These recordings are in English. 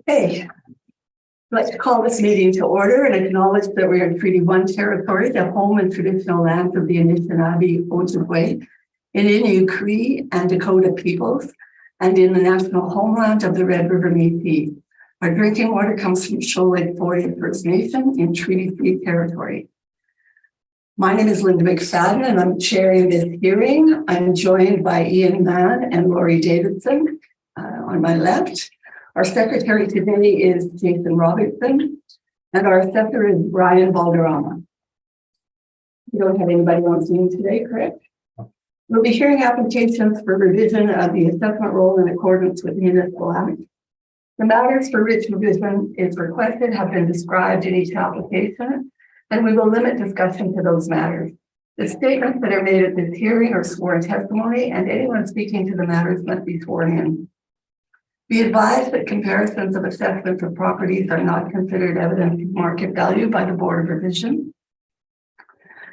Hey, I'd like to call this meeting to order and acknowledge that we are in Treaty 1 territory, the home and traditional lands of the Anishinaabe, Ojibwe, Innu, Cree, and Dakota peoples, and in the national homeland of the Red River Métis. Our drinking water comes from Shoal Lake 40 First Nation in Treaty 3 territory. My name is Linda McFadden, and I'm chairing this hearing. I'm joined by Ian Mann and Lori Davidson on my left. Our secretary today is Jason Robertson, and our assessor is Brian Valderrama. We don't have anybody on Zoom today, correct? We'll be hearing applications for revision of the assessment roll in accordance with municipal act. The matters for which revision is requested have been described in each application, and we will limit discussion to those matters. The statements that are made at this hearing are sworn testimony, and anyone speaking to the matters must be sworn in. Be advised that comparisons of assessments of properties are not considered evidence of market value by the Board of Revision.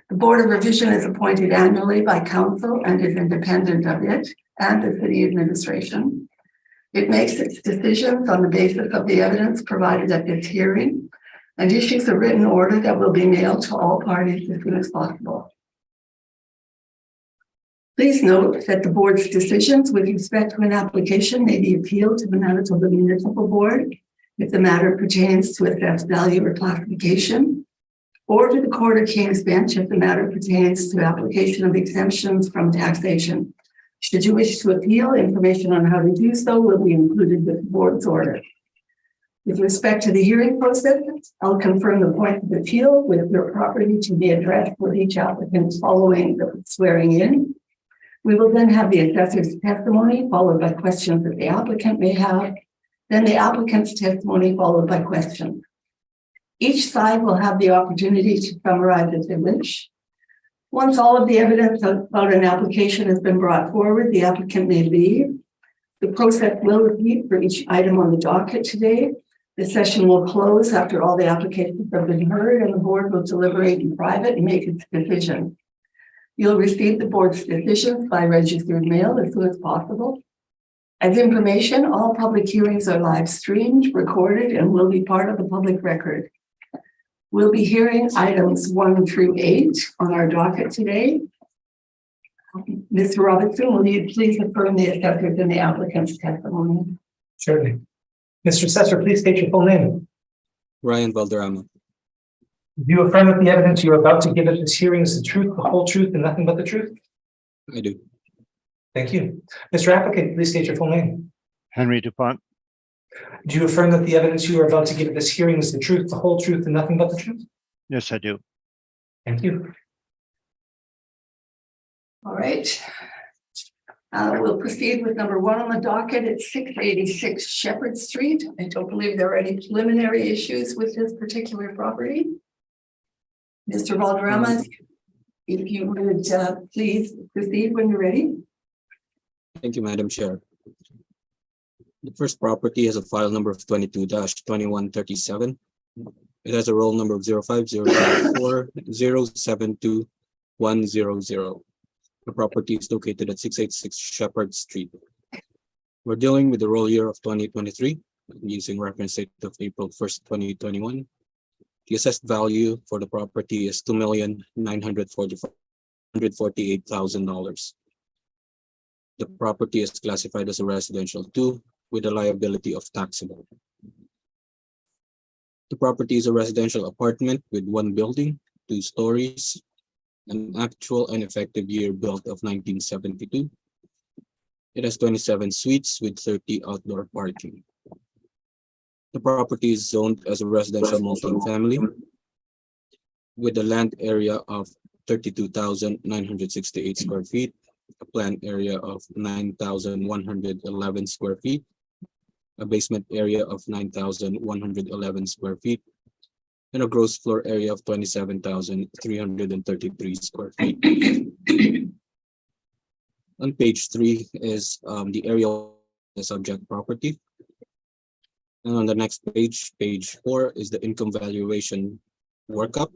The Board of Revision is appointed annually by Council and is independent of it and the City Administration. It makes its decisions on the basis of the evidence provided at this hearing and issues a written order that will be mailed to all parties as soon as possible. Please note that the board's decisions with respect to an application may be appealed to the Manitoba Municipal Board if the matter pertains to assessed value or classification, or to the Court of King's Bench if the matter pertains to application of exemptions from taxation. Should you wish to appeal, information on how to do so will be included with the board's order. With respect to the hearing process, I'll confirm the point of appeal with your property to be addressed with each applicant following the swearing in. We will then have the assessor's testimony followed by questions that the applicant may have, then the applicant's testimony followed by questions. Each side will have the opportunity to summarize as they wish. Once all of the evidence about an application has been brought forward, the applicant may leave. The process will repeat for each item on the docket today. The session will close after all the applications have been heard, and the board will deliberate in private and make its decision. You'll receive the board's decisions by registered mail as soon as possible. As information, all public hearings are live streamed, recorded, and will be part of the public record. We'll be hearing items 1 through 8 on our docket today. Mr. Robertson, will you please affirm the assessor's and the applicant's testimony? Certainly. Mr. Assessor, please state your full name. Ryan Valderrama. Do you affirm that the evidence you are about to give at this hearing is the truth, the whole truth, and nothing but the truth? I do. Thank you. Mr. Applicant, please state your full name. Henry DuPont. Do you affirm that the evidence you are about to give at this hearing is the truth, the whole truth, and nothing but the truth? Yes, I do. Thank you. All right. We'll proceed with number 1 on the docket. It's 686 Shepherd Street. I don't believe there are any preliminary issues with this particular property. Mr. Valderrama, if you would please proceed when you're ready. Thank you, Madam Chair. The first property has a file number of 22-2137. It has a roll number of 05004072100. The property is located at 686 Shepherd Street. We're dealing with the roll year of 2023 using reference date of April 1st, 2021. The assessed value for the property is $2,948,000. The property is classified as a residential 2 with a liability of taxable. The property is a residential apartment with 1 building, 2 stories, an actual and effective year built of 1972. It has 27 suites with 30 outdoor parking. The property is zoned as a residential multi-family with a land area of 32,968 square feet, a planned area of 9,111 square feet, a basement area of 9,111 square feet, and a gross floor area of 27,333 square feet. On page 3 is the area of the subject property. And on the next page, page 4, is the income valuation workup.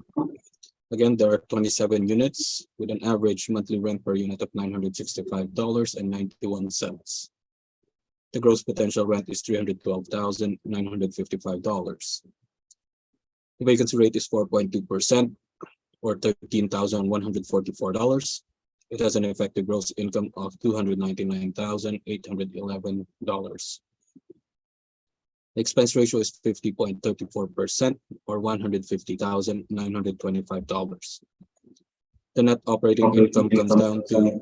Again, there are 27 units with an average monthly rent per unit of $965.91. The gross potential rent is $312,955. The vacancy rate is 4.2%, or $13,144. It has an effective gross income of $299,811. The expense ratio is 50.34%, or $150,925. The net operating income comes down to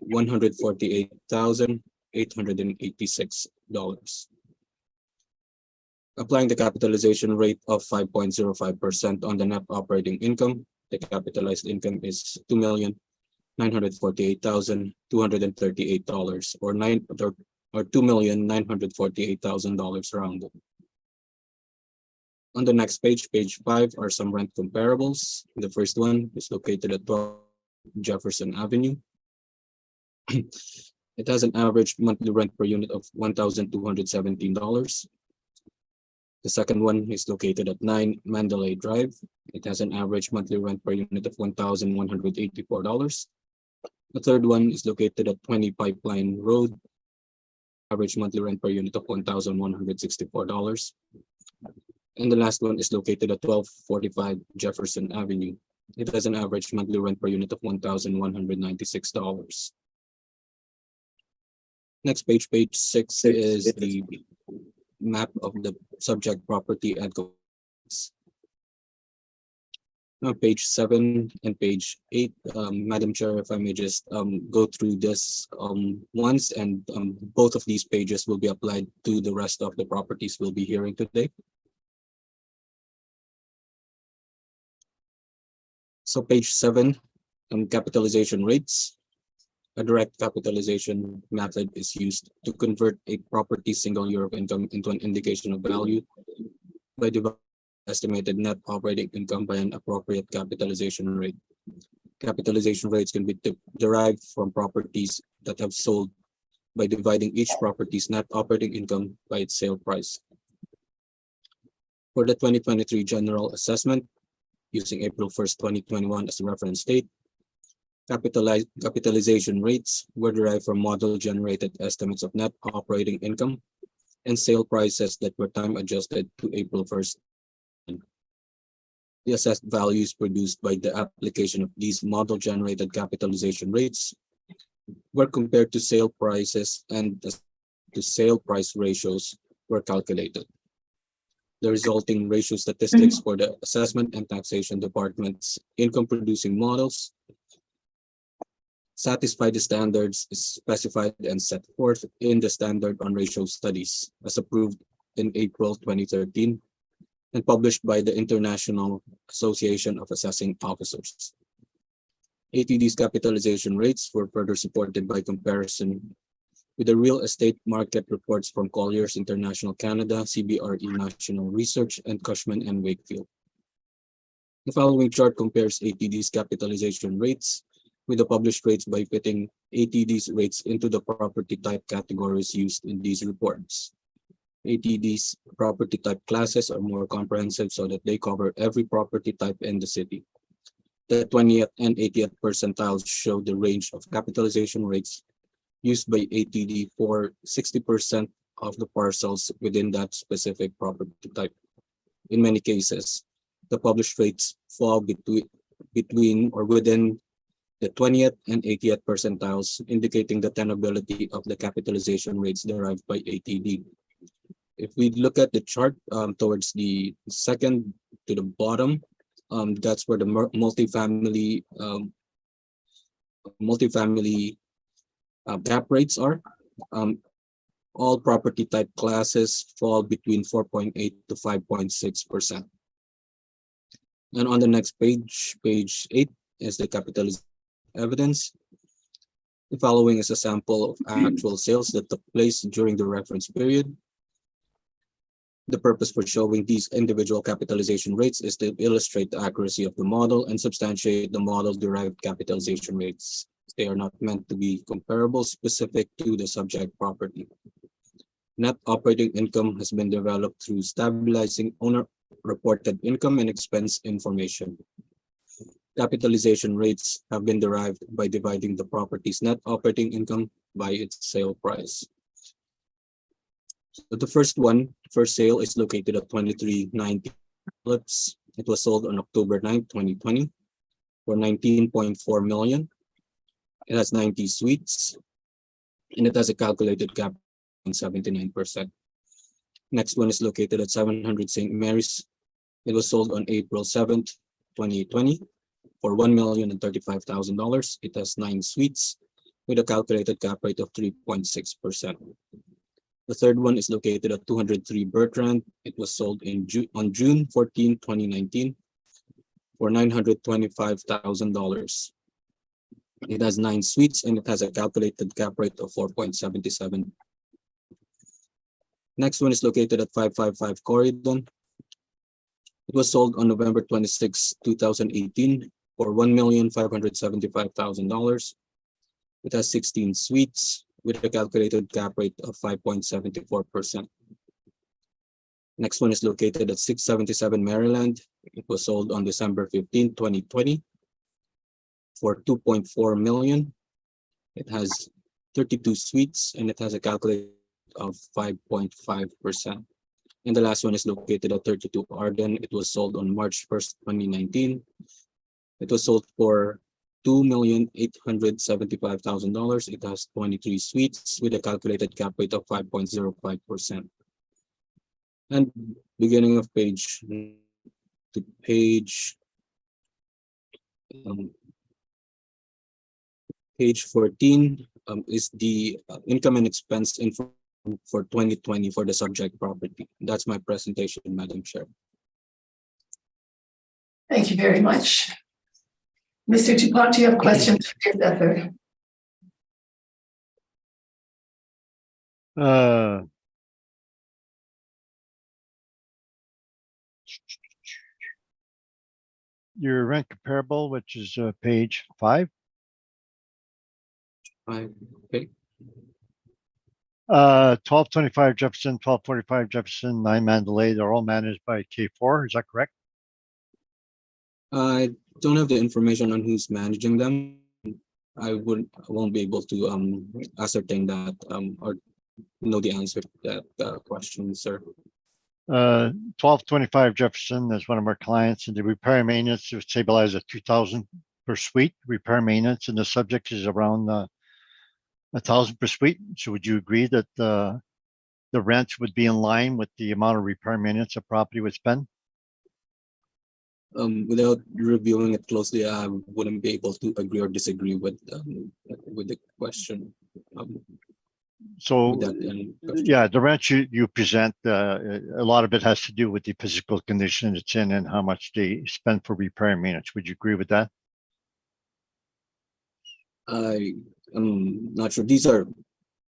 $148,886. Applying the capitalization rate of 5.05% on the net operating income, the capitalized income is $2,948,238, or $2,948,000 rounded. On the next page, page 5, are some rent comparables. The first one is located at 12 Jefferson Avenue. It has an average monthly rent per unit of $1,217. The second one is located at 9 Mandalay Drive. It has an average monthly rent per unit of $1,184. The third one is located at 20 Pipeline Road. Average monthly rent per unit of $1,164. And the last one is located at 1245 Jefferson Avenue. It has an average monthly rent per unit of $1,196. Next page, page 6, is the map of the subject property and now page 7 and page 8. Madam Chair, if I may just go through this once, and both of these pages will be applied to the rest of the properties we'll be hearing today. So page 7, capitalization rates. A direct capitalization method is used to convert a property's single year of income into an indication of value by dividing estimated net operating income by an appropriate capitalization rate. Capitalization rates can be derived from properties that have sold by dividing each property's net operating income by its sale price. For the 2023 general assessment, using April 1st, 2021 as a reference date, capitalization rates were derived from model-generated estimates of net operating income and sale prices that were time adjusted to April 1st. The assessed values produced by the application of these model-generated capitalization rates were compared to sale prices, and the sale price ratios were calculated. The resulting ratio statistics for the Assessment and Taxation Department's income-producing models satisfy the standards specified and set forth in the Standard on Ratio Studies, as approved in April 2013 and published by the International Association of Assessing Officers. ATD's capitalization rates were further supported by comparison with the real estate market reports from Colliers International Canada, CBRE National Research, and Cushman & Wakefield. The following chart compares ATD's capitalization rates with the published rates by fitting ATD's rates into the property type categories used in these reports. ATD's property type classes are more comprehensive so that they cover every property type in the city. The 20th and 80th percentiles show the range of capitalization rates used by ATD for 60% of the parcels within that specific property type. In many cases, the published rates fall between or within the 20th and 80th percentiles, indicating the tenability of the capitalization rates derived by ATD. If we look at the chart towards the second to the bottom, that's where the multifamily cap rates are. All property type classes fall between 4.8 to 5.6%. And on the next page, page 8, is the capitalization evidence. The following is a sample of actual sales that took place during the reference period. The purpose for showing these individual capitalization rates is to illustrate the accuracy of the model and substantiate the model-derived capitalization rates. They are not meant to be comparable specific to the subject property. Net operating income has been developed through stabilizing owner-reported income and expense information. Capitalization rates have been derived by dividing the property's net operating income by its sale price. So the first one, first sale is located at 2390 Phillips. It was sold on October 9th, 2020 for 19.4 million. It has 90 suites and it has a calculated cap of 79%. Next one is located at 700 St. Mary's. It was sold on April 7th, 2020 for $1,035,000. It has 9 suites with a calculated cap rate of 3.6%. The third one is located at 203 Bertrand. It was sold on June 14, 2019 for $925,000. It has 9 suites and it has a calculated cap rate of 4.77. Next one is located at 555 Corridon. It was sold on November 26, 2018 for $1,575,000. It has 16 suites with a calculated cap rate of 5.74%. Next one is located at 677 Maryland. It was sold on December 15, 2020 for $2.4 million. It has 32 suites and it has a calculated of 5.5%. And the last one is located at 32 Arden. It was sold on March 1st, 2019. It was sold for $2,875,000. It has 23 suites with a calculated cap rate of 5.05%. And beginning of page to page 14 is the income and expense info for 2020 for the subject property. That's my presentation, Madam Chair. Thank you very much. Mr. Dupont, do you have questions for your assessor? Your rent comparable, which is page 5. Okay. 1225 Jefferson, 1245 Jefferson, 9 Mandalay, they're all managed by K4, is that correct? I don't have the information on who's managing them. I won't be able to ascertain that or know the answer to that question, sir. 1225 Jefferson is one of our clients, and the repair and maintenance is stabilized at 2,000 per suite. Repair and maintenance, and the subject is around 1,000 per suite. So would you agree that the rents would be in line with the amount of repair and maintenance a property would spend? Without reviewing it closely, I wouldn't be able to agree or disagree with the question. So yeah, the rent you present, a lot of it has to do with the physical condition it's in and how much they spend for repair and maintenance. Would you agree with that? I am not sure. These are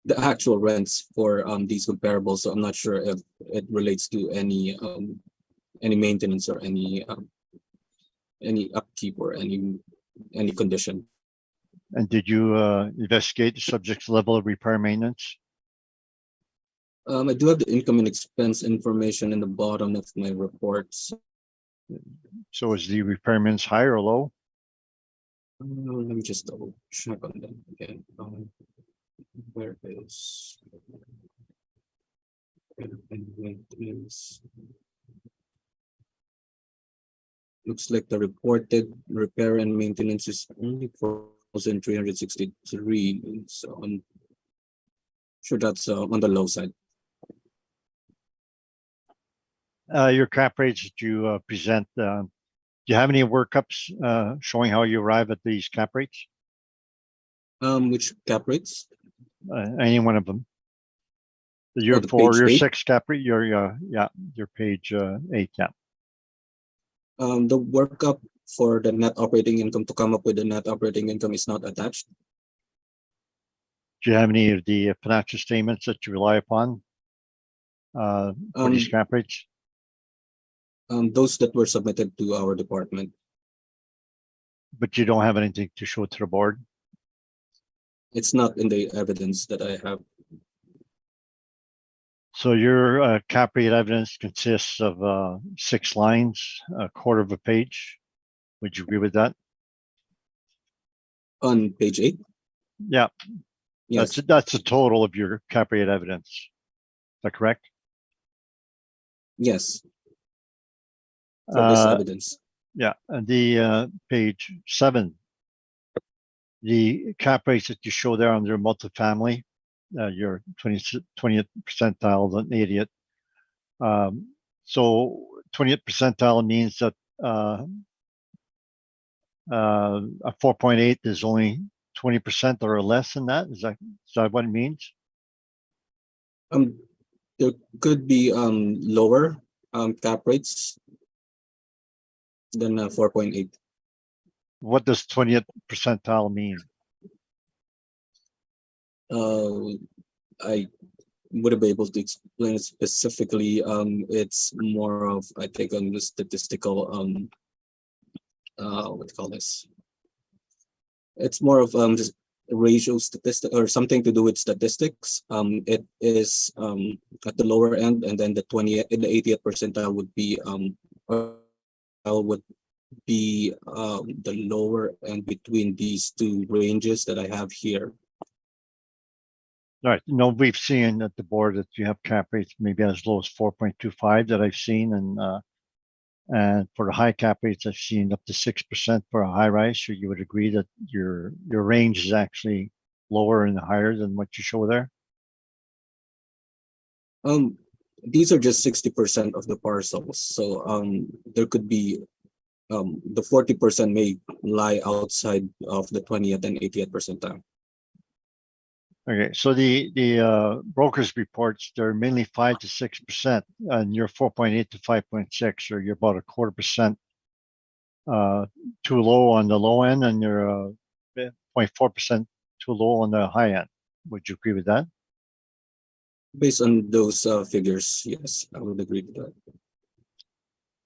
the actual rents for these comparables, so I'm not sure if it relates to any maintenance or any upkeep or any condition. And did you investigate the subject's level of repair and maintenance? I do have the income and expense information in the bottom of my reports. So is the repair and maintenance high or low? Let me just double check on them again. Where is maintenance? Looks like the reported repair and maintenance is only 4,363. So I'm sure that's on the low side. Your cap rates that you present, do you have any workups showing how you arrive at these cap rates? Which cap rates? Any one of them. Your the 4, page your 8? 6 cap rate, your page 8, yeah. The workup for the net operating income to come up with the net operating income is not attached. Do you have any of the financial statements that you rely upon for these cap rates? Those that were submitted to our department. But you don't have anything to show to the board? It's not in the evidence that I have. So your cap rate evidence consists of 6 lines, a quarter of a page. Would you agree with that? On page 8? Yeah. Yes. That's the total of your cap rate evidence. that correct? Yes, for this Uh, evidence. Yeah, and the page 7, the cap rates that you show there under multifamily, your 20th percentile and 80th. So 20th percentile means that a 4.8 is only 20% or less than that. Is that what it means? There could be lower cap rates than 4.8. What does 20th percentile mean? I wouldn't be able to explain it specifically. It's more of, I think, the statistical what do you call this? It's more of just ratio statistic or something to do with statistics. It is at the lower end, and then the 80th percentile would be the lower end between these two ranges that I have here. All right. No, we've seen at the board that you have cap rates maybe as low as 4.25 that I've seen, and for the high cap rates, I've seen up to 6% for a high rise. So you would agree that your range is actually lower and higher than what you show there? These are just 60% of the parcels, so there could be the 40% may lie outside of the 20th and 80th percentile. Okay, so the brokers reports, they're mainly 5 to 6%, and you're 4.8 to 5.6, or you're about 1/4% too low on the low end, and you're 0.4% too low on the high end. Would you agree with that? Based on those figures, yes, I would agree with that.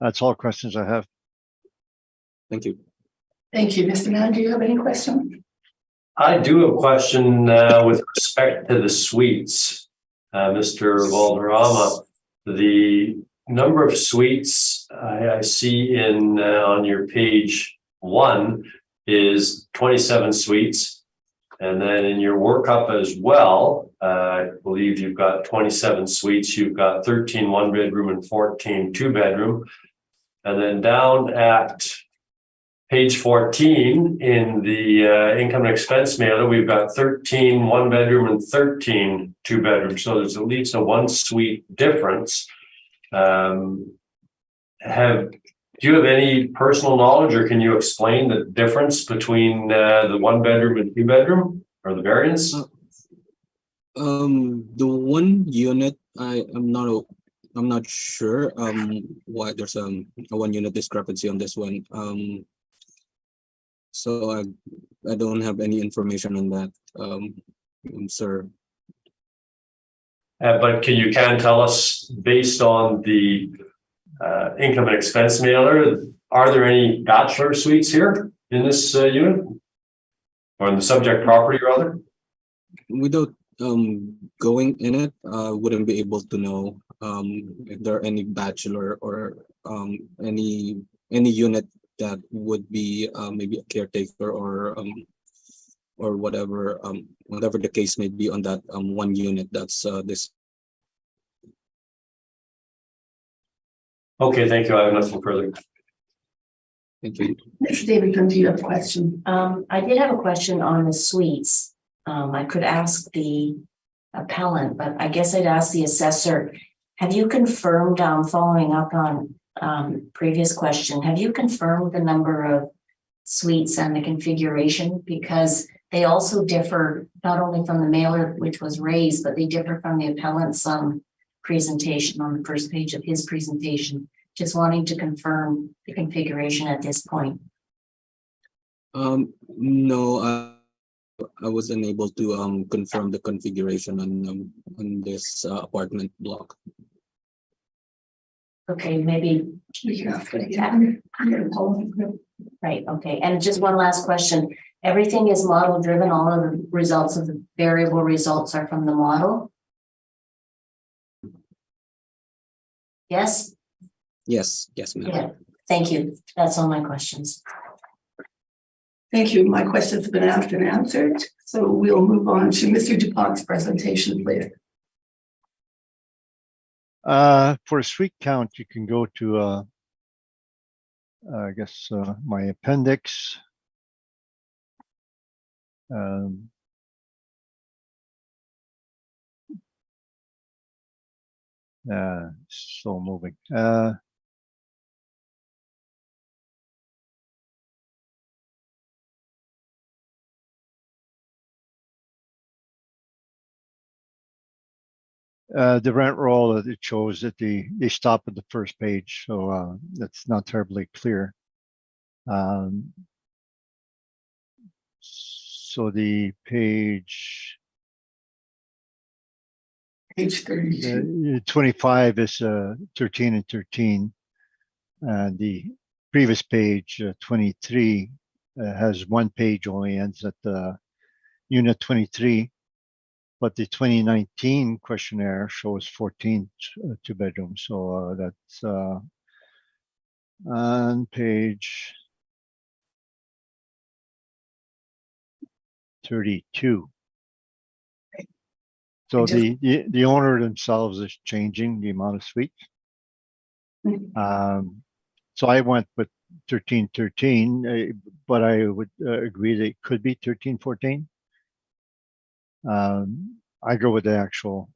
That's all questions I have. Thank you. Thank you. Mr. Mann, do you have any questions? I do have a question with respect to the suites, Mr. Valderrama. The number of suites I see in on your page 1 is 27 suites, and then in your workup as well, I believe you've got 27 suites. You've got 13 1-bedroom and 14 2-bedroom, and then down at page 14 in the income and expense mailer, we've got 13 1-bedroom and 13 2-bedroom. So there's at least a 1 suite difference. Do you have any personal knowledge, or can you explain the difference between the 1-bedroom and 2-bedroom, or the variance? The one unit, I'm not sure why there's a 1 unit discrepancy on this one. So I don't have any information on that, sir. But you can tell us, based on the income and expense mailer, are there any bachelor suites here in this unit, or in the subject property rather? Without going in it, wouldn't be able to know if there are any bachelor or any unit that would be maybe a caretaker or whatever the case may be on that 1 unit that's this. Okay, thank you. I have nothing further. Thank you. Mr. David, do you have a question? I did have a question on the suites. I could ask the appellant, but I guess I'd ask the assessor. Have you confirmed, following up on previous question, have you confirmed the number of suites and the configuration? Because they also differ not only from the mailer which was raised, but they differ from the appellant's presentation on the first page of his presentation. Just wanting to confirm the configuration at this point. No, I was unable to confirm the configuration on this apartment block. Okay, maybe We can ask it again. right. Okay, and just one last question. Everything is model driven. All of the results of the variable results are from the model. Yes. Yes, ma'am. Yeah. Thank you. That's all my questions. Thank you. My questions have been asked and answered. So we'll move on to Mr. DuPont's presentation, please. For a suite count, you can go to, I guess, my appendix. Slow moving. The rent roll that it shows that they stop at the first page, so that's not terribly clear. So the page Page 32. 25 is 13 and 13. The previous page 23 has one page only, ends at unit 23. But the 2019 questionnaire shows 14 two bedrooms. So that's on page 32. So the owner themselves is changing the amount of suites. So I went with 1313, but I would agree that it could be 1314. I go with the actual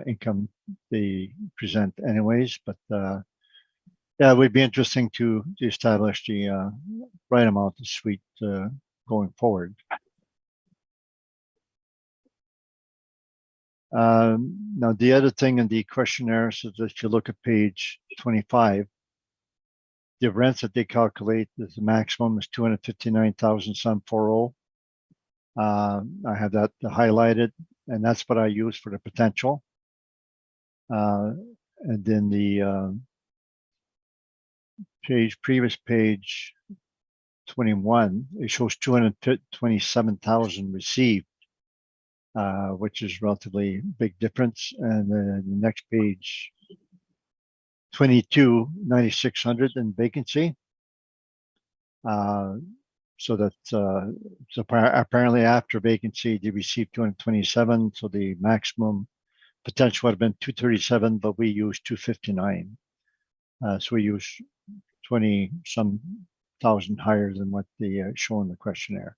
income they present anyways, but yeah, it would be interesting to establish the right amount of suite going forward. Now, the other thing in the questionnaire is that if you look at page 25, the rents that they calculate, the maximum is 259,000 some 40. I have that highlighted, and that's what I use for the potential. And then the previous page 21, it shows 227,000 received, which is relatively big difference. And then the next page 22, 9,600 in vacancy. So that so apparently after vacancy, they received 227. So the maximum potential would have been 237, but we used 259. So we use 20 some thousand higher than what they show in the questionnaire.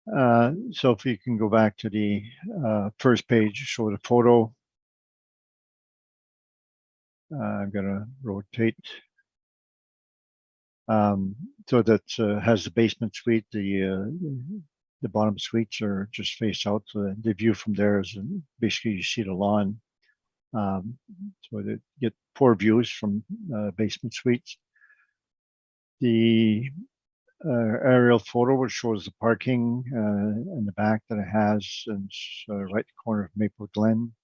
So if you can go back to the first page, show the photo. I'm gonna rotate. So that has the basement suite. The bottom suites are just face out. So the view from there is basically you see the lawn. So they get 4 views from basement suites. The aerial photo which shows the parking in the back that it has, and right corner of Maple Glen.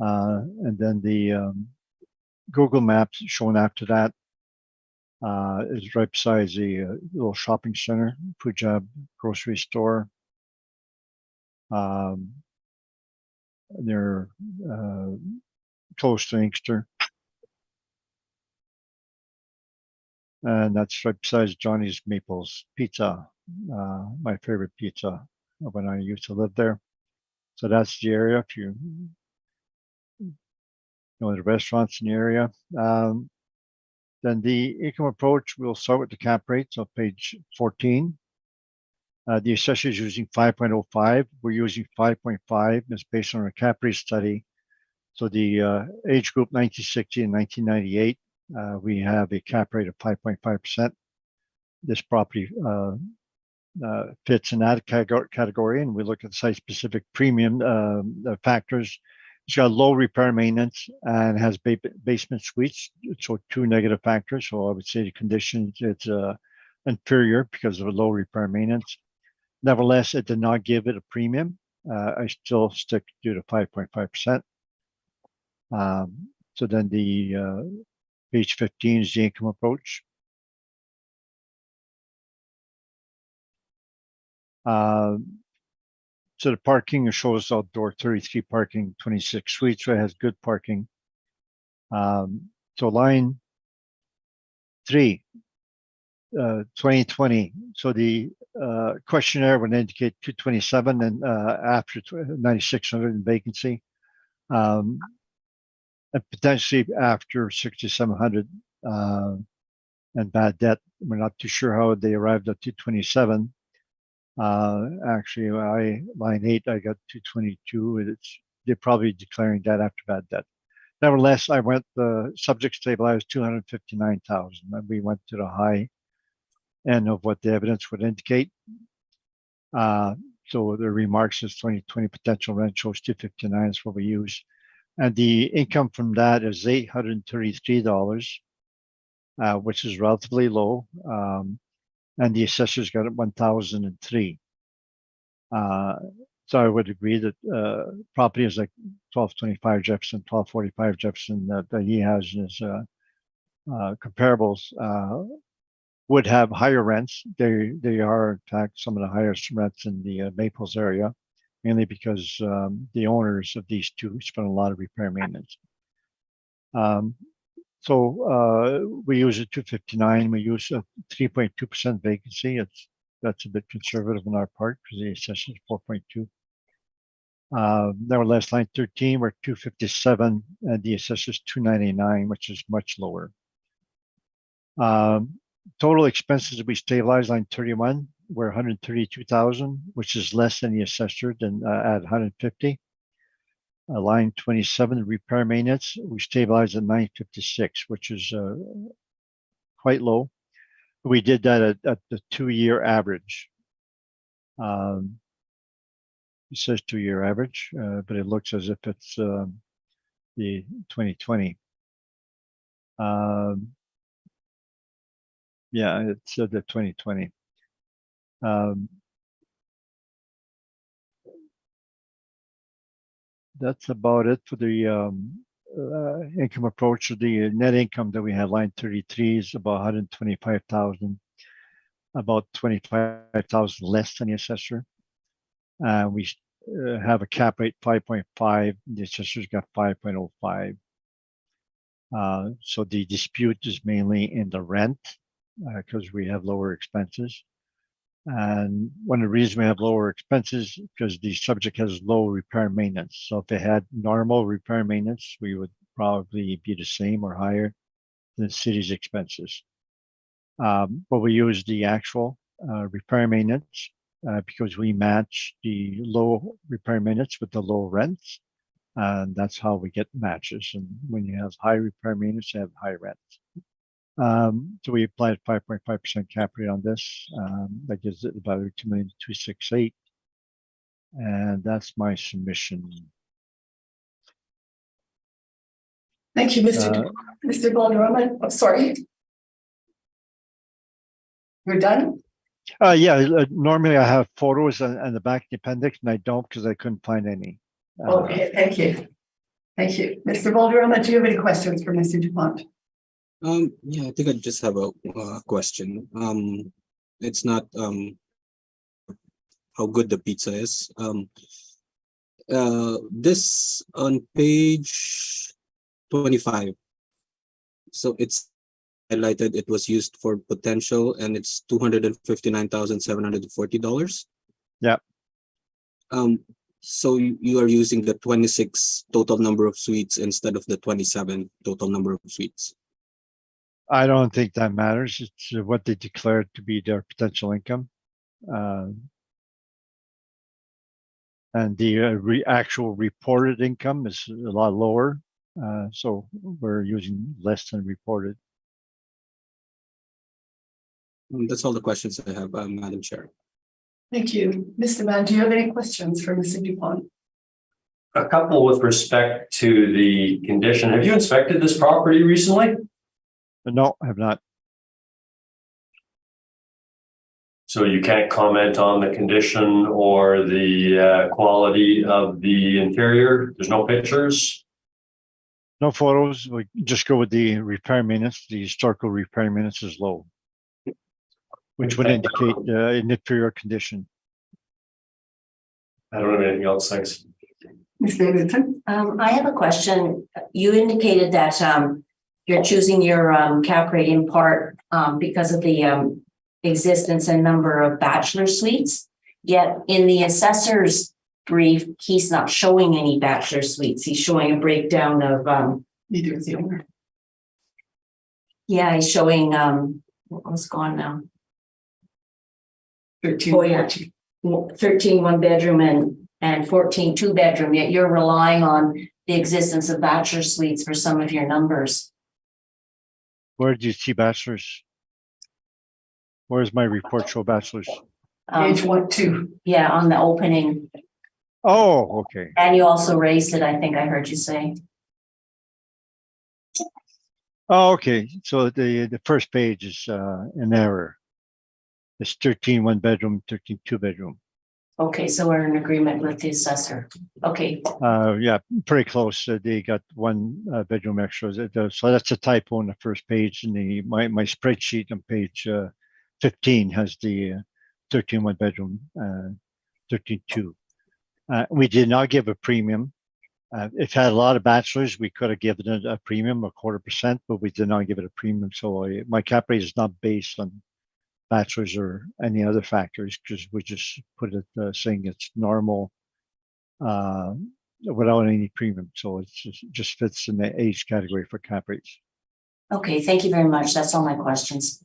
And then the Google Maps shown after that is right beside the little shopping center, Punjab grocery store. They're close to Inkster. And that's right beside Johnny's Maples Pizza, my favorite pizza when I used to live there. So that's the area if you know the restaurants in the area. Then the income approach, we'll start with the cap rate. So page 14. The assessor is using 5.05. We're using 5.5. It's based on our cap rate study. So the age group 1960 and 1998, we have a cap rate of 5.5%. This property fits in that category, and we look at site-specific premium factors. It's got low repair maintenance and has basement suites, so 2 negative factors. So I would say the conditions, it's inferior because of a low repair maintenance. Nevertheless, it did not give it a premium. I still stick to the 5.5%. So then the page 15 is the income approach. So the parking shows outdoor 33 parking, 26 suites, so it has good parking. So line 3, 2020. So the questionnaire would indicate 227 and after 9,600 in vacancy. And potentially after 6,700 and bad debt, we're not too sure how they arrived at 227. Actually, line 8, I got 222. They're probably declaring that after bad debt. Nevertheless, I went the subject stabilized 259,000, and we went to the high end of what the evidence would indicate. So the remarks is 2020 potential rent shows 259 is what we use. And the income from that is $833, which is relatively low. And the assessors got it 1,003. So I would agree that properties like 1225 Jefferson, 1245 Jefferson that he has in his comparables would have higher rents. They are in fact some of the highest rents in the Maples area, mainly because the owners of these two spend a lot of repair maintenance. So we use a 259. We use a 3.2% vacancy. That's a bit conservative on our part because the assessment is 4.2. Nevertheless, line 13, we're 257, and the assessment is 299, which is much lower. Total expenses to be stabilized, line 31, we're 132,000, which is less than the assessor than at 150. Line 27, repair maintenance, we stabilized at 956, which is quite low. We did that at the 2-year average. It says 2-year average, but it looks as if it's the 2020. Yeah, it's the 2020. That's about it for the income approach. The net income that we had, line 33, is about 125,000, about 25,000 less than the assessor. We have a cap rate 5.5. The assessor's got 5.05. So the dispute is mainly in the rent because we have lower expenses. And one of the reasons we have lower expenses because the subject has low repair maintenance. So if they had normal repair maintenance, we would probably be the same or higher than the city's expenses. But we use the actual repair maintenance because we match the low repair maintenance with the low rents. And that's how we get matches. And when you have high repair maintenance, you have high rents. So we applied 5.5% cap rate on this. That gives it about 2,268,000. And that's my submission. Thank you, Mr. Boardroom. I'm sorry. You're done? Yeah, normally I have photos and the back of the appendix, and I don't because I couldn't find any. Okay, thank you. Thank you. Mr. Boardroom, do you have any questions for Mr. DuPont? Yeah, I think I just have a question. It's not how good the pizza is. This on page 25. So it's highlighted it was used for potential and it's $259,740. Yeah. So you are using the 26 total number of suites instead of the 27 total number of suites. I don't think that matters. It's what they declared to be their potential income. And the actual reported income is a lot lower. So we're using less than reported. That's all the questions I have, Madam Chair. Thank you. Mr. Mann, do you have any questions for Mr. DuPont? A couple with respect to the condition. Have you inspected this property recently? No, I have not. So you can't comment on the condition or the quality of the interior? There's no pictures? No photos. We just go with the repair maintenance. The historical repair maintenance is low, which would indicate an inferior condition. I don't have anything else. Thanks. Ms. Davidson? I have a question. You indicated that you're choosing your cap rate in part because of the existence and number of bachelor suites. Yet in the assessor's brief, he's not showing any bachelor suites. He's showing a breakdown of, Neither is the owner. yeah, he's showing, what was gone now? 13, Oh, yeah. 14. 13 one bedroom and 14 two bedroom, yet you're relying on the existence of bachelor suites for some of your numbers. Where do you see bachelors? Where's my report show bachelors? Page 1, 2. Yeah, on the opening, Oh, okay. and you also raised it, I think I heard you say. Oh, okay. So the first page is an error. It's 13 one bedroom, 13 two bedroom. Okay, so we're in agreement with the assessor. Okay, Yeah, pretty close. They got one bedroom extra. So that's a typo on the first page. And my spreadsheet on page 15 has the 13 one bedroom, 13 two. We did not give a premium. If it had a lot of bachelors, we could have given it a premium, 0.25%, but we did not give it a premium. So my cap rate is not based on bachelors or any other factors, because we just put it saying it's normal without any premium. So it just fits in the age category for cap rates. okay, thank you very much. That's all my questions.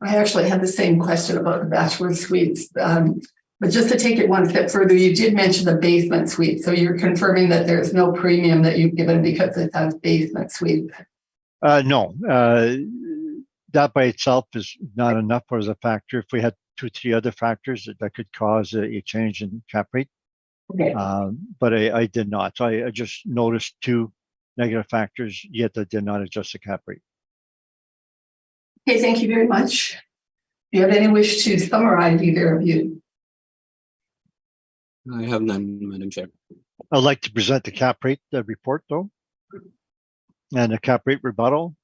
I actually had the same question about the bachelor suites. But just to take it one step further, you did mention the basement suite. So you're confirming that there's no premium that you've given because it has basement suite. No, that by itself is not enough as a factor. If we had 2, 3 other factors that could cause a change in cap rate. Okay. But I did not. So I just noticed 2 negative factors, yet I did not adjust the cap rate. Okay, thank you very much. Do you have any wish to summarize, either of you? I have none, Madam Chair. I'd like to present the cap rate report though, and the cap rate rebuttal.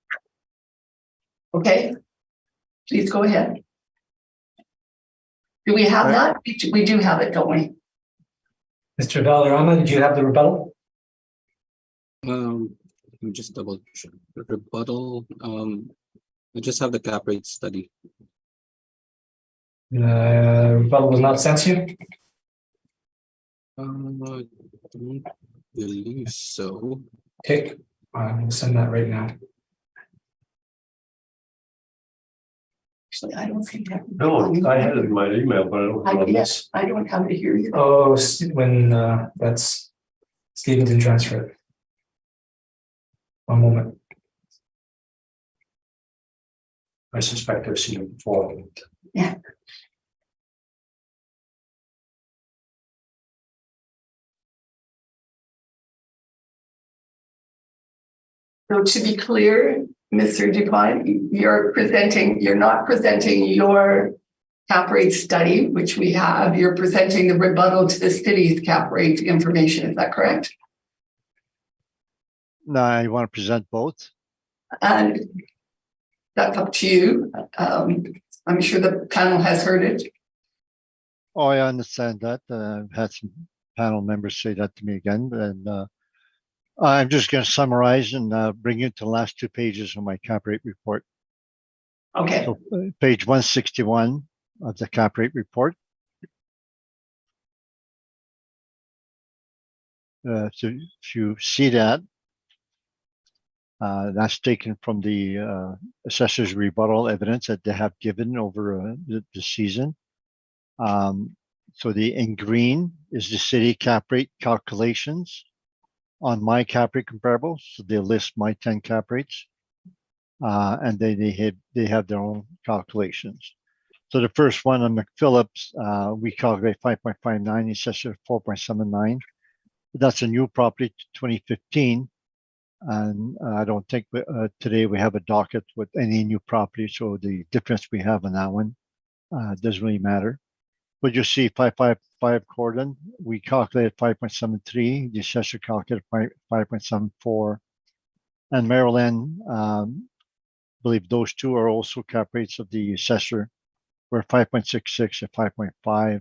Okay, please go ahead. Do we have that? We do have it, don't we? Mr. Valderrama, did you have the rebuttal? Let me just double check. The rebuttal, I just have the cap rate study. Rebuttal was not sent to you? I don't believe so. Okay, I'll send that right now. Actually, I don't think that. No, I had it in my email, but I don't have it on this. I don't have it here either. Oh, when that's Stephen didn't transfer it. One moment. I suspect I've seen it before. Yeah. So to be clear, Mr. Dupont, you're not presenting your cap rate study, which we have. You're presenting the rebuttal to the city's cap rate information. Is that correct? No, I want to present both. And that's up to you. I'm sure the panel has heard it. Oh, I understand that. I've had some panel members say that to me again, and I'm just going to summarize and bring you to the last 2 pages of my cap rate report. Okay. So page 161 of the cap rate report. So if you see that, that's taken from the assessor's rebuttal evidence that they have given over the season. So in green is the city cap rate calculations on my cap rate comparables. So they list my 10 cap rates, and they have their own calculations. So the first one on McPhillips, we calculate 5.59, assessor 4.79. That's a new property to 2015. And I don't think today we have a docket with any new property. So the difference we have on that one doesn't really matter. But you see 555 Corden, we calculated 5.73. The assessor calculated 5.74. And Maryland, I believe those 2 are also cap rates of the assessor. We're 5.66 and 5.5.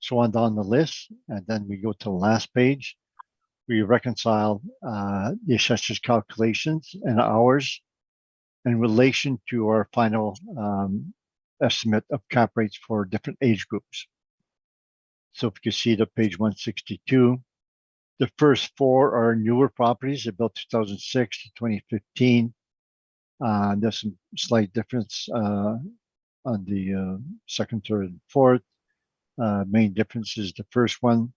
So on down the list. And then we go to the last page. We reconcile the assessor's calculations and ours in relation to our final estimate of cap rates for different age groups. So if you see the page 162, the first four are newer properties, they're built 2006 to 2015. There's some slight difference on the second, third, and fourth. Main difference is the first one.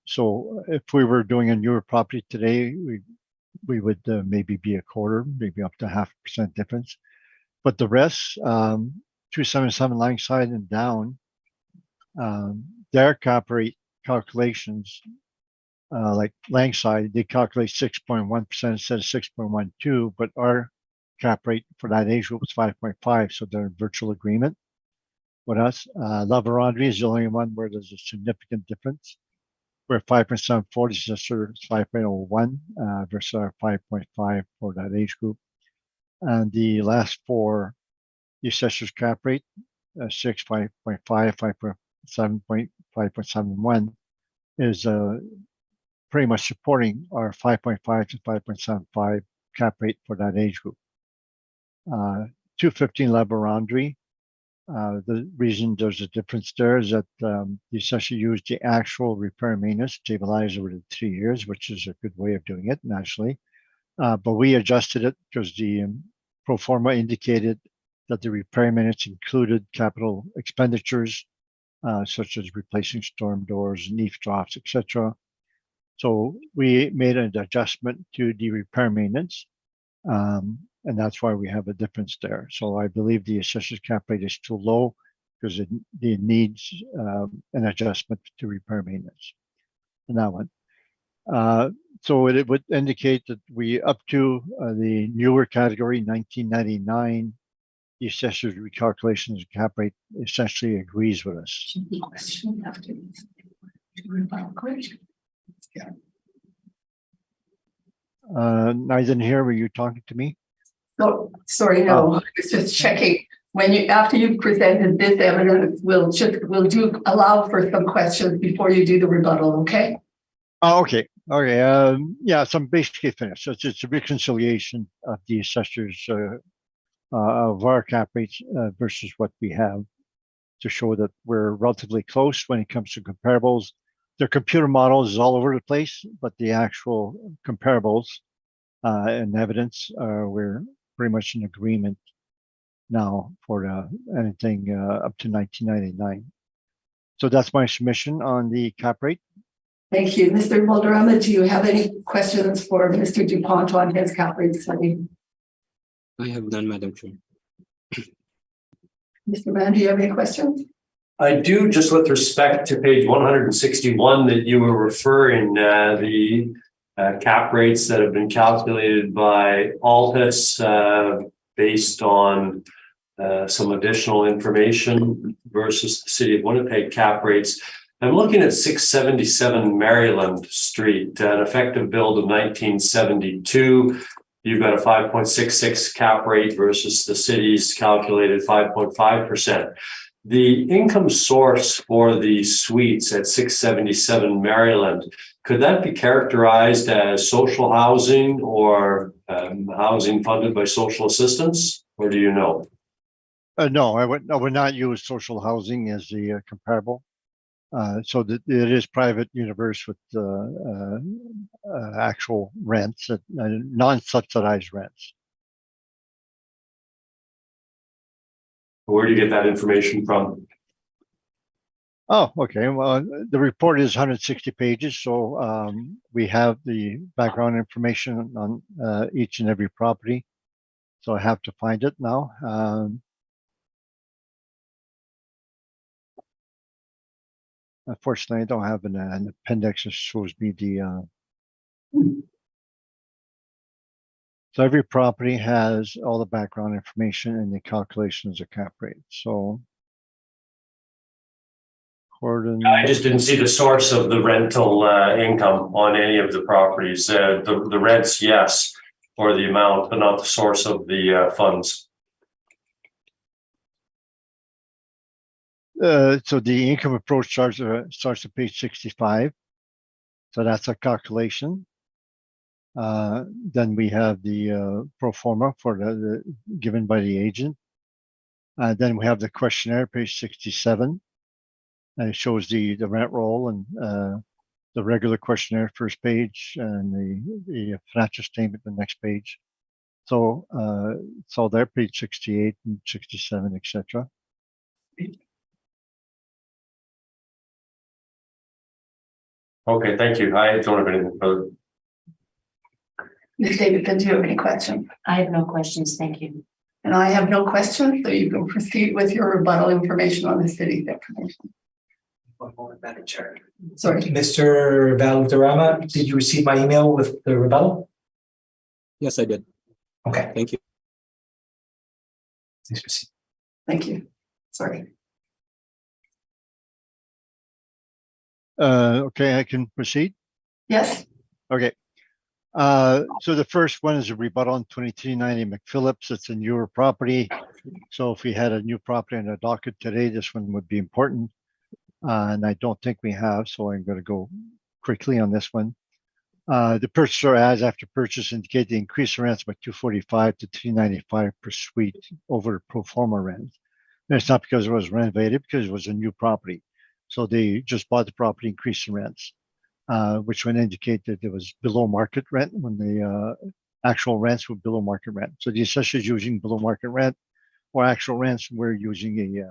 So if we were doing a newer property today, we would maybe be a quarter, maybe up to 0.5% difference. But the rest, 277 Langside and down, their cap rate calculations, like Langside, they calculate 6.1% instead of 6.12, but our cap rate for that age group was 5.5, so they're in virtual agreement with us. La Vérendrye is the only one where there's a significant difference. We're 5.74, assessor is 5.01 versus our 5.5 for that age group. And the last four, the assessor's cap rate, 6, 5.5, 5.7, 5.71 is pretty much supporting our 5.5 to 5.75 cap rate for that age group. 215 La Vérendrye, the reason there's a difference there is that the assessor used the actual repair and maintenance stabilizer over the 3 years, which is a good way of doing it naturally. But we adjusted it because the pro forma indicated that the repair and maintenance included capital expenditures, such as replacing storm doors and eavesdrops, etc. So we made an adjustment to the repair maintenance, and that's why we have a difference there. So I believe the assessor's cap rate is too low because it needs an adjustment to repair maintenance in that one. So it would indicate that we up to the newer category, 1999, the assessor's recalculations of cap rate essentially agrees with us. I didn't hear, were you talking to me? No, sorry, no, I was just checking. When you, after you've presented this evidence, we'll allow for some questions before you do the rebuttal, okay? Oh, okay. Okay. Yeah, so I'm basically finished. So it's a reconciliation of the assessors of our cap rates versus what we have to show that we're relatively close when it comes to comparables. Their computer models is all over the place, but the actual comparables and evidence, we're pretty much in agreement now for anything up to 1999. So that's my submission on the cap rate. Thank you. Mr. Boardroom, do you have any questions for Mr. DuPont on his cap rate study? I have none, Madam Chair. Mr. Mann, do you have any questions? I do, just with respect to page 161 that you were referring, the cap rates that have been calculated by Altus based on some additional information versus the city of Winnipeg cap rates. I'm looking at 677 Maryland Street, an effective build of 1972. You've got a 5.66 cap rate versus the city's calculated 5.5%. The income source for the suites at 677 Maryland, could that be characterized as social housing or housing funded by social assistance, or do you know? No, I would not use social housing as the comparable. So that it is private universe with actual rents, non-subsidized rents. Where do you get that information from? Oh, okay. Well, the report is 160 pages, so we have the background information on each and every property. So I have to find it now. Unfortunately, I don't have an appendix that shows me the. So every property has all the background information and the calculations of cap rate. So. Gordon. I just didn't see the source of the rental income on any of the properties. The rents, yes, or the amount, but not the source of the funds. So the income approach starts at page 65. So that's a calculation. Then we have the pro forma for the given by the agent. Then we have the questionnaire, page 67. And it shows the rent roll and the regular questionnaire first page and the financial statement the next page. So it's all there, page 68 and 67, etc. Okay, thank you. I don't have anything further. Ms. Davidson, do you have any questions? I have no questions, thank you. And I have no questions, so you can proceed with your rebuttal information on the city's information. One moment, Madam Chair. Sorry. Mr. Valderrama, did you receive my email with the rebuttal? Yes, I did. Okay, Thank you. please proceed. Thank you. Sorry. Okay, I can proceed. Yes, Okay. So the first one is a rebuttal on 2390 McPhillips. It's a newer property. So if we had a new property on the docket today, this one would be important. And I don't think we have, so I'm going to go quickly on this one. The purchaser has, after purchase, indicate the increase in rents by $245 to $395 per suite over pro forma rent. And it's not because it was renovated, because it was a new property. So they just bought the property, increased the rents, which would indicate that it was below market rent when the actual rents were below market rent. So the assessor is using below market rent or actual rents. We're using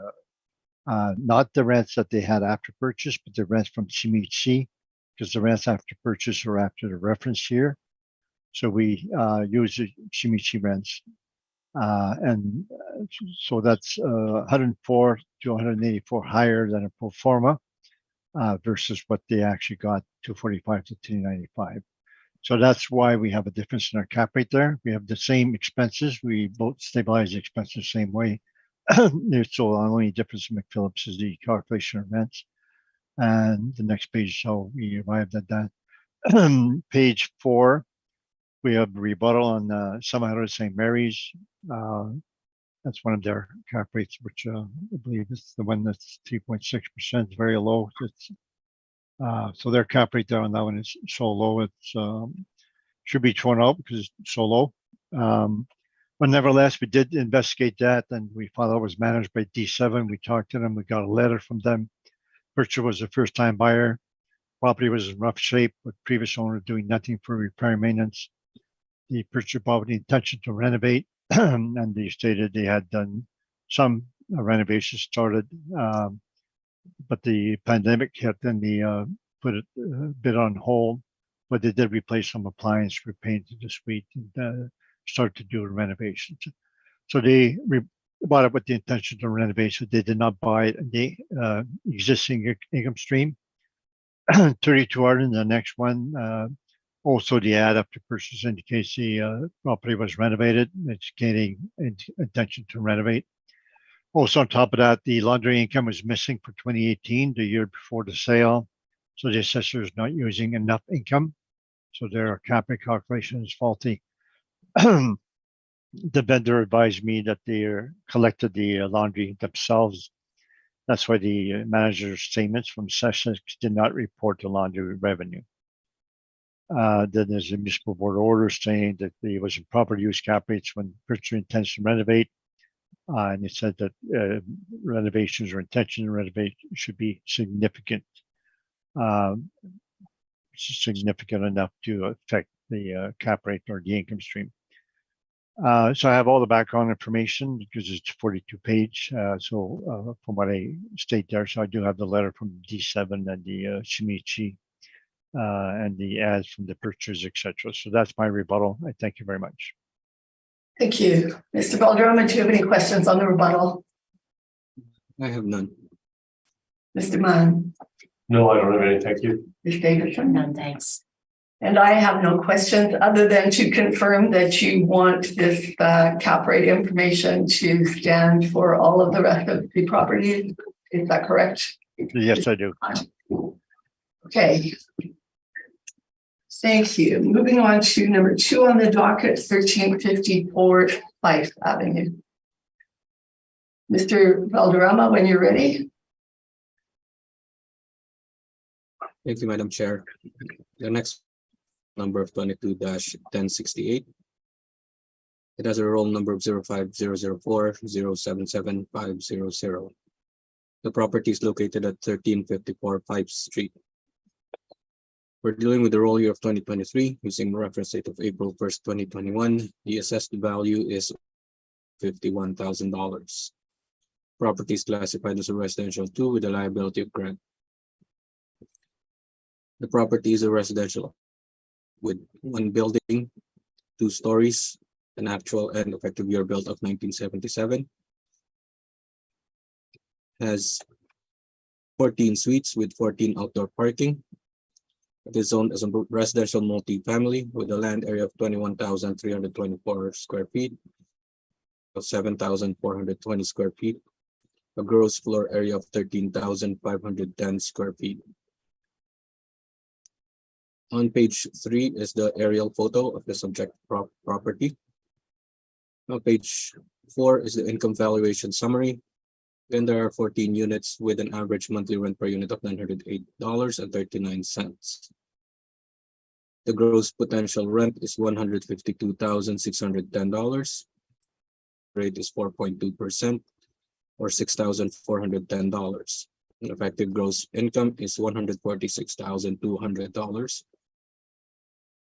not the rents that they had after purchase, but the rents from CMHC, because the rents after purchase are after the reference year. So we use the CMHC rents. So that's 104 to 184 higher than a pro forma versus what they actually got, 245 to 395. So that's why we have a difference in our cap rate there. We have the same expenses. We both stabilize the expenses the same way. So the only difference in McPhillips is the calculation of rents. And the next page is how we arrived at that. Page 4, we have a rebuttal on Summer St. Mary's. That's one of their cap rates, which I believe is the one that's 3.6%, very low. It's, so their cap rate there on that one is so low, it's should be thrown out because it's so low. But nevertheless, we did investigate that, and we found out it was managed by D7. We talked to them. We got a letter from them. Purchaser was a first-time buyer. Property was in rough shape, with previous owner doing nothing for repair and maintenance. The purchaser bought with the intention to renovate, and they stated they had done some renovations started, but the pandemic hit and they put it a bit on hold. But they did replace some appliances, repainted the suite, and started to do renovations. So they bought it with the intention to renovate. So they did not buy it in the existing income stream. 3200 in the next one. Also, the ad after purchase indicates the property was renovated. It's gaining intention to renovate. Also, on top of that, the laundry income was missing for 2018, the year before the sale. So the assessor is not using enough income. So their cap rate calculation is faulty. The vendor advised me that they collected the laundry themselves. That's why the manager's statements from Sessions did not report the laundry revenue. Then there's a municipal board order saying that there was improper use cap rates when purchaser intends to renovate. And it said that renovations or intention to renovate should be significant, significant enough to affect the cap rate or the income stream. So I have all the background information because it's 42 page. So from what I state there, so I do have the letter from D7 and the Shimichi and the ads from the purchasers, etc. So that's my rebuttal. I thank you very much. thank you. Mr. Boardroom, do you have any questions on the rebuttal? I have none. Mr. Mann, No, I don't have any. Thank you. Ms. Davidson? None, thanks. And I have no questions other than to confirm that you want this cap rate information to stand for all of the rest of the properties. Is that correct? Yes, I do. Okay. Thank you. Moving on to number 2 on the docket, 1354 Fife Avenue. Mr. Valderrama, when you're ready. Thank you, Madam Chair. The next number of 22-1068. It has a roll number of 05004077500. The property is located at 1354 5th Street. We're dealing with the roll year of 2023 using reference date of April 1st, 2021. The assessed value is $51,000. Property is classified as a residential 2 with a liability of grant. The property is a residential with one building, 2 stories, an actual and effective year built of 1977. Has 14 suites with 14 outdoor parking. It is zoned as a residential multi-family with a land area of 21,324 square feet, of 7,420 square feet, a gross floor area of 13,510 square feet. On page 3 is the aerial photo of the subject property. On page 4 is the income valuation summary. Then there are 14 units with an average monthly rent per unit of $908.39. The gross potential rent is $152,610. Rate is 4.2% or $6,410. Effective gross income is $146,200.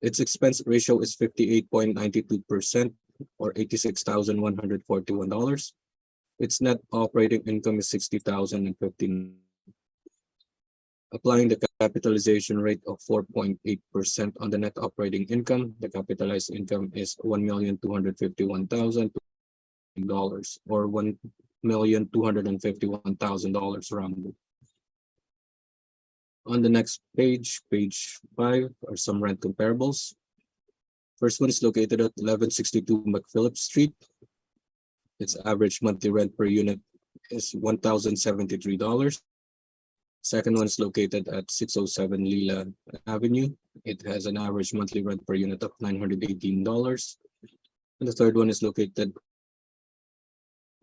Its expense ratio is 58.92% or $86,141. Its net operating income is $60,015. Applying the capitalization rate of 4.8% on the net operating income, the capitalized income is $1,251,000 or $1,251,000 rounded. On the next page, page 5, are some rent comparables. First one is located at 1162 McPhillips Street. Its average monthly rent per unit is $1,073. Second one is located at 607 Lila Avenue. It has an average monthly rent per unit of $918. And the third one is located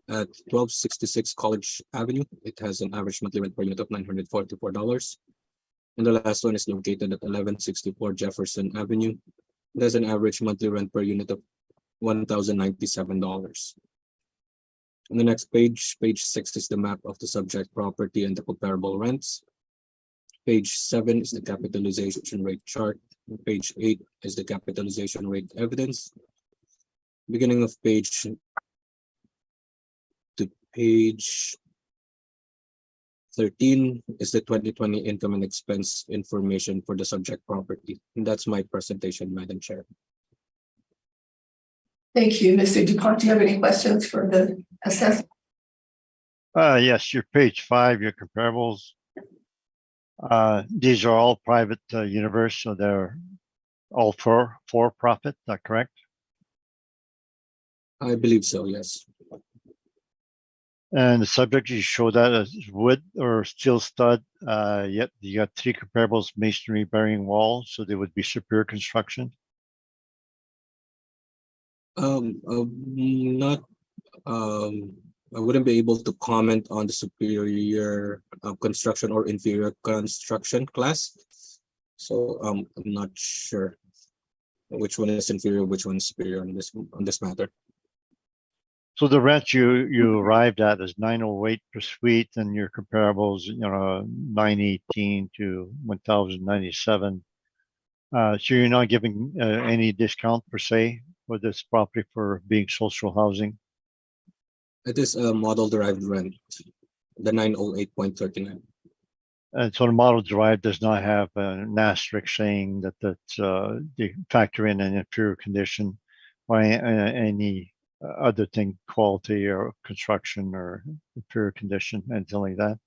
at 1266 College Avenue. It has an average monthly rent per unit of $944. And the last one is located at 1164 Jefferson Avenue. It has an average monthly rent per unit of $1,097. On the next page, page 6 is the map of the subject property and the comparable rents. Page 7 is the capitalization rate chart. Page 8 is the capitalization rate evidence. Beginning of page to page 13 is the 2020 income and expense information for the subject property. And that's my presentation, Madam Chair. Thank you, Mr. Dupont. Do you have any questions for the assessor? Yes, your page 5, your comparables. These are all private universe, so they're all for profit, is that correct? I believe so, yes. And the subject, you show that as wood or steel stud, yet you got 3 comparables, masonry bearing walls, so they would be superior construction. Not I wouldn't be able to comment on the superior construction or inferior construction class. So I'm not sure which one is inferior, which one is superior on this matter. So the rent you arrived at is $908 per suite, and your comparables, $918 to $1,097. So you're not giving any discount per se for this property for being social housing? It is a model derived rent, the 908.39. And so the model derived does not have an asterisk saying that they factor in an inferior condition or any other thing, quality or construction or inferior condition, anything like that?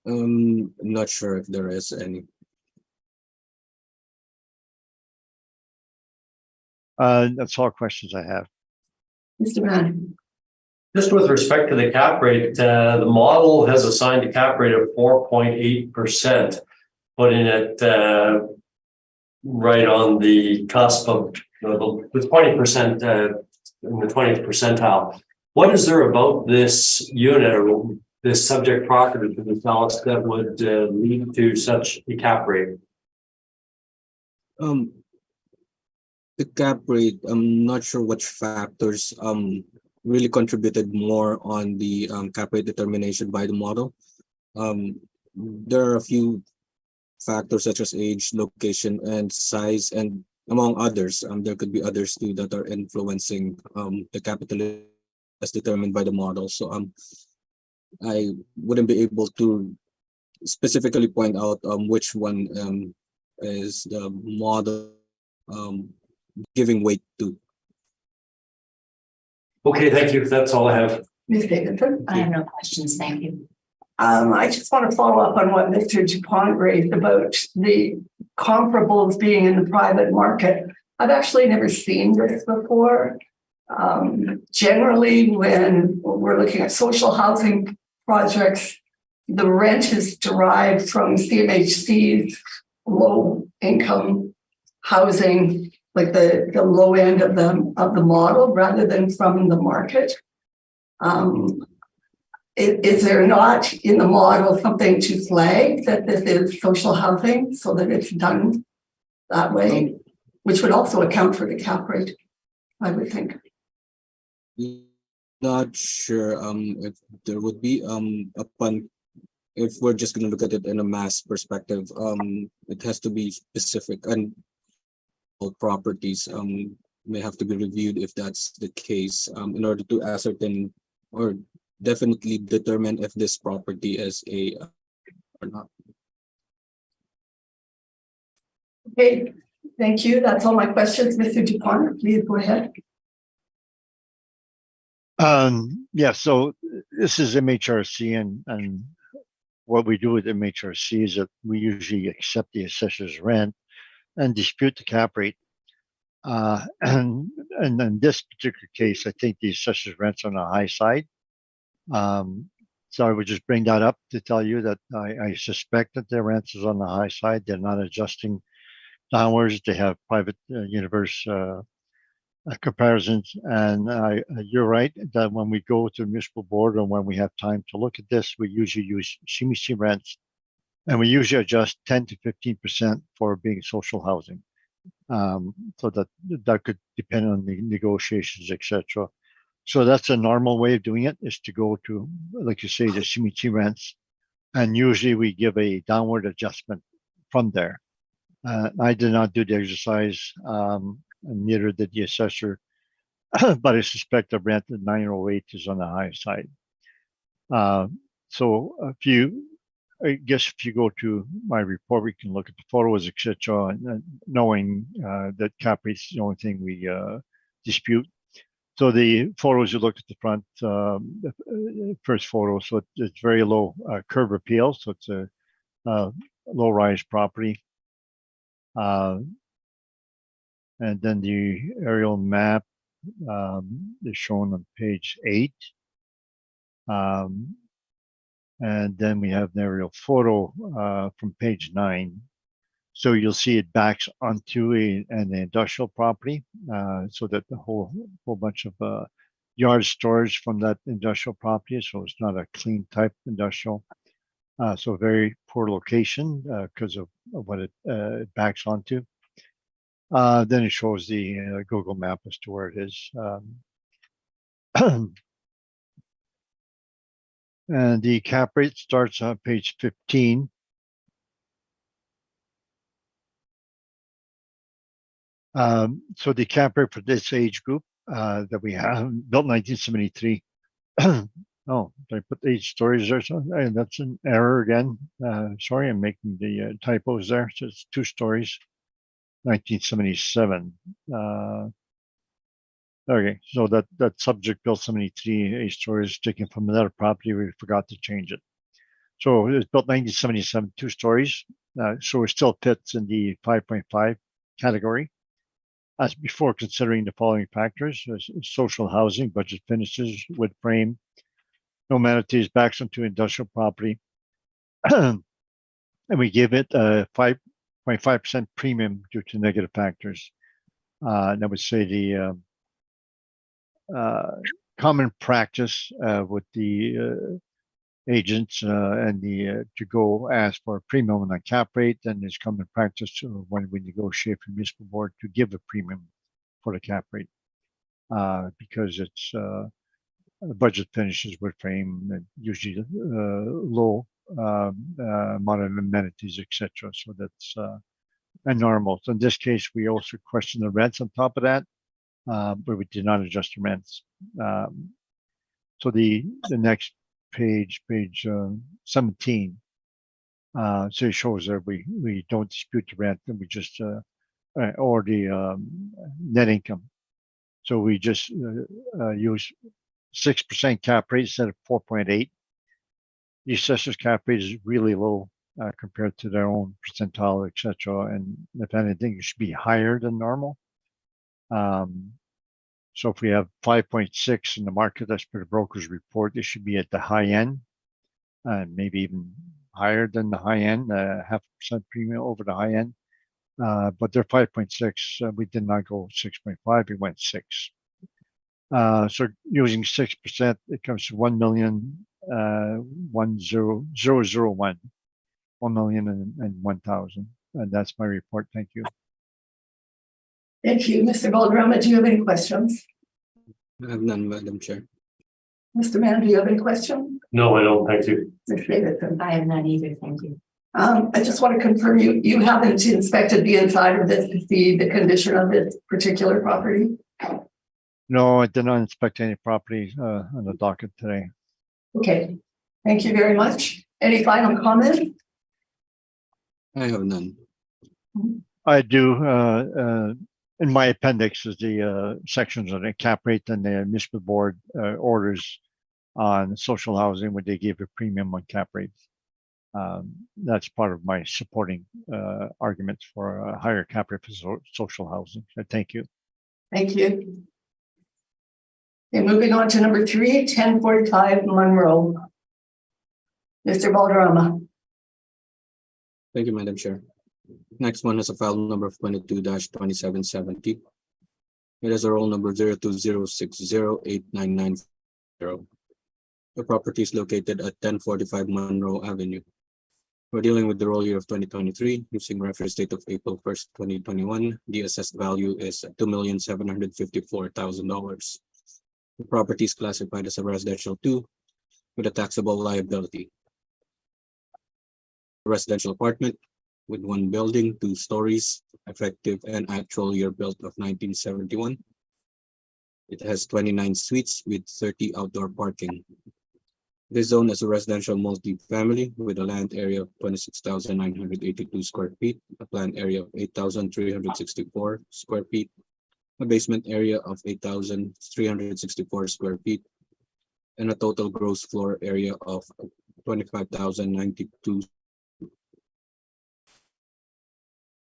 I'm not sure if there is any. That's all questions I have. Mr. Brown? Just with respect to the cap rate, the model has assigned a cap rate of 4.8%, putting it right on the cusp of the 20%, in the 20th percentile. What is there about this unit or this subject property to tell us that would lead to such a cap rate? The cap rate, I'm not sure which factors really contributed more on the cap rate determination by the model. there are a few factors such as age, location, and size, and among others. There could be others too that are influencing the capital as determined by the model. So I wouldn't be able to specifically point out which one is the model giving weight to. Okay, thank you. That's all I have. Ms. Davidson? I have no questions, thank you. I just want to follow up on what Mr. Dupont raised about the comparables being in the private market. I've actually never seen this before. Generally, when we're looking at social housing projects, the rent is derived from CMHC's low income housing, like the low end of the model, rather than from the market. Is there not in the model something to flag that this is social housing so that it's done that way, which would also account for the cap rate, I would think. Not sure if there would be upon if we're just going to look at it in a mass perspective, it has to be specific, and all properties may have to be reviewed if that's the case, in order to ascertain or definitely determine if this property is a or not. Okay, thank you. That's all my questions. Mr. Dupont, please go ahead. Yeah, so this is MHRC, and what we do with MHRC is that we usually accept the assessor's rent and dispute the cap rate. And in this particular case, I think the assessor's rent's on the high side. So I would just bring that up to tell you that I suspect that their rent is on the high side. They're not adjusting downwards. They have private universe comparisons, and you're right that when we go to the municipal board and when we have time to look at this, we usually use CMHC rents, and we usually adjust 10 to 15% for being social housing. So that could depend on the negotiations, etc. So that's a normal way of doing it, is to go to, like you say, the CMHC rents, and usually we give a downward adjustment from there. I did not do the exercise, and neither did the assessor, but I suspect the rent at 908 is on the high side. So I guess if you go to my report, we can look at the photos, etc., and knowing that cap rate is the only thing we dispute. So the photos, you look at the front, the first photo, so it's very low curb appeal, so it's a low-rise property. And then the aerial map is shown on page 8. And then we have an aerial photo from page 9. So you'll see it backs onto an industrial property, so that the whole bunch of yard storage from that industrial property. So it's not a clean type industrial. So very poor location because of what it backs onto. Then it shows the Google map as to where it is. And the cap rate starts on page 15. So the cap rate for this age group that we have, built 1973. Oh, did I put 8 stories there? So that's an error again. Sorry, I'm making the typos there. So it's 2 stories, 1977. Okay, so that subject built 73, 8 stories taken from another property. We forgot to change it. So it was built 1977, 2 stories. So it still fits in the 5.5 category. As before, considering the following factors: social housing, budget finishes, wood frame, no amenities, backs onto industrial property. And we give it a 5.5% premium due to negative factors. And I would say the common practice with the agents and the to go ask for a premium on a cap rate, and there's common practice when we negotiate for municipal board to give a premium for the cap rate because it's budget finishes wood frame, usually low modern amenities, etc. So that's and normal. So in this case, we also question the rents on top of that, but we did not adjust the rents. So the next page, page 17, so it shows that we don't dispute the rent, and we just or the net income. So we just use 6% cap rate instead of 4.8. The assessor's cap rate is really low compared to their own percentile, etc. And if anything, it should be higher than normal. So if we have 5.6 in the market, that's per the broker's report, it should be at the high end, maybe even higher than the high end, 0.5% premium over the high end. But they're 5.6. We did not go 6.5. We went 6. So using 6%, it comes to 1,010,001, 1,001,000, and that's my report. Thank you. Thank you, Mr. Boardroom. Do you have any questions? I have none, Madam Chair. Mr. Mann, do you have any questions? No, I don't. Thank you. Ms. Davidson? I have none either, thank you. I just want to confirm you haven't inspected the inside of this to see the condition of this particular property? No, I did not inspect any property on the docket today. Okay, thank you very much. Any final comments? I have none. I do. In my appendix is the sections on the cap rate and the municipal board orders on social housing where they give a premium on cap rates. That's part of my supporting arguments for a higher cap rate for social housing. So thank you. Thank you. Okay, moving on to number 3, 1045 Monroe. Mr. Balderrama. Thank you, Madam Chair. Next one has a file number of 22-2770. It has a roll number 02060899. The property is located at 1045 Monroe Avenue. We're dealing with the roll year of 2023 using reference date of April 1st, 2021. The assessed value is $2,754,000. The property is classified as a residential 2 with a taxable liability. Residential apartment with 1 building, 2 stories, effective and actual year built of 1971. It has 29 suites with 30 outdoor parking. This zone is a residential multi-family with a land area of 26,982 square feet, a planned area of 8,364 square feet, a basement area of 8,364 square feet, and a total gross floor area of 25,092.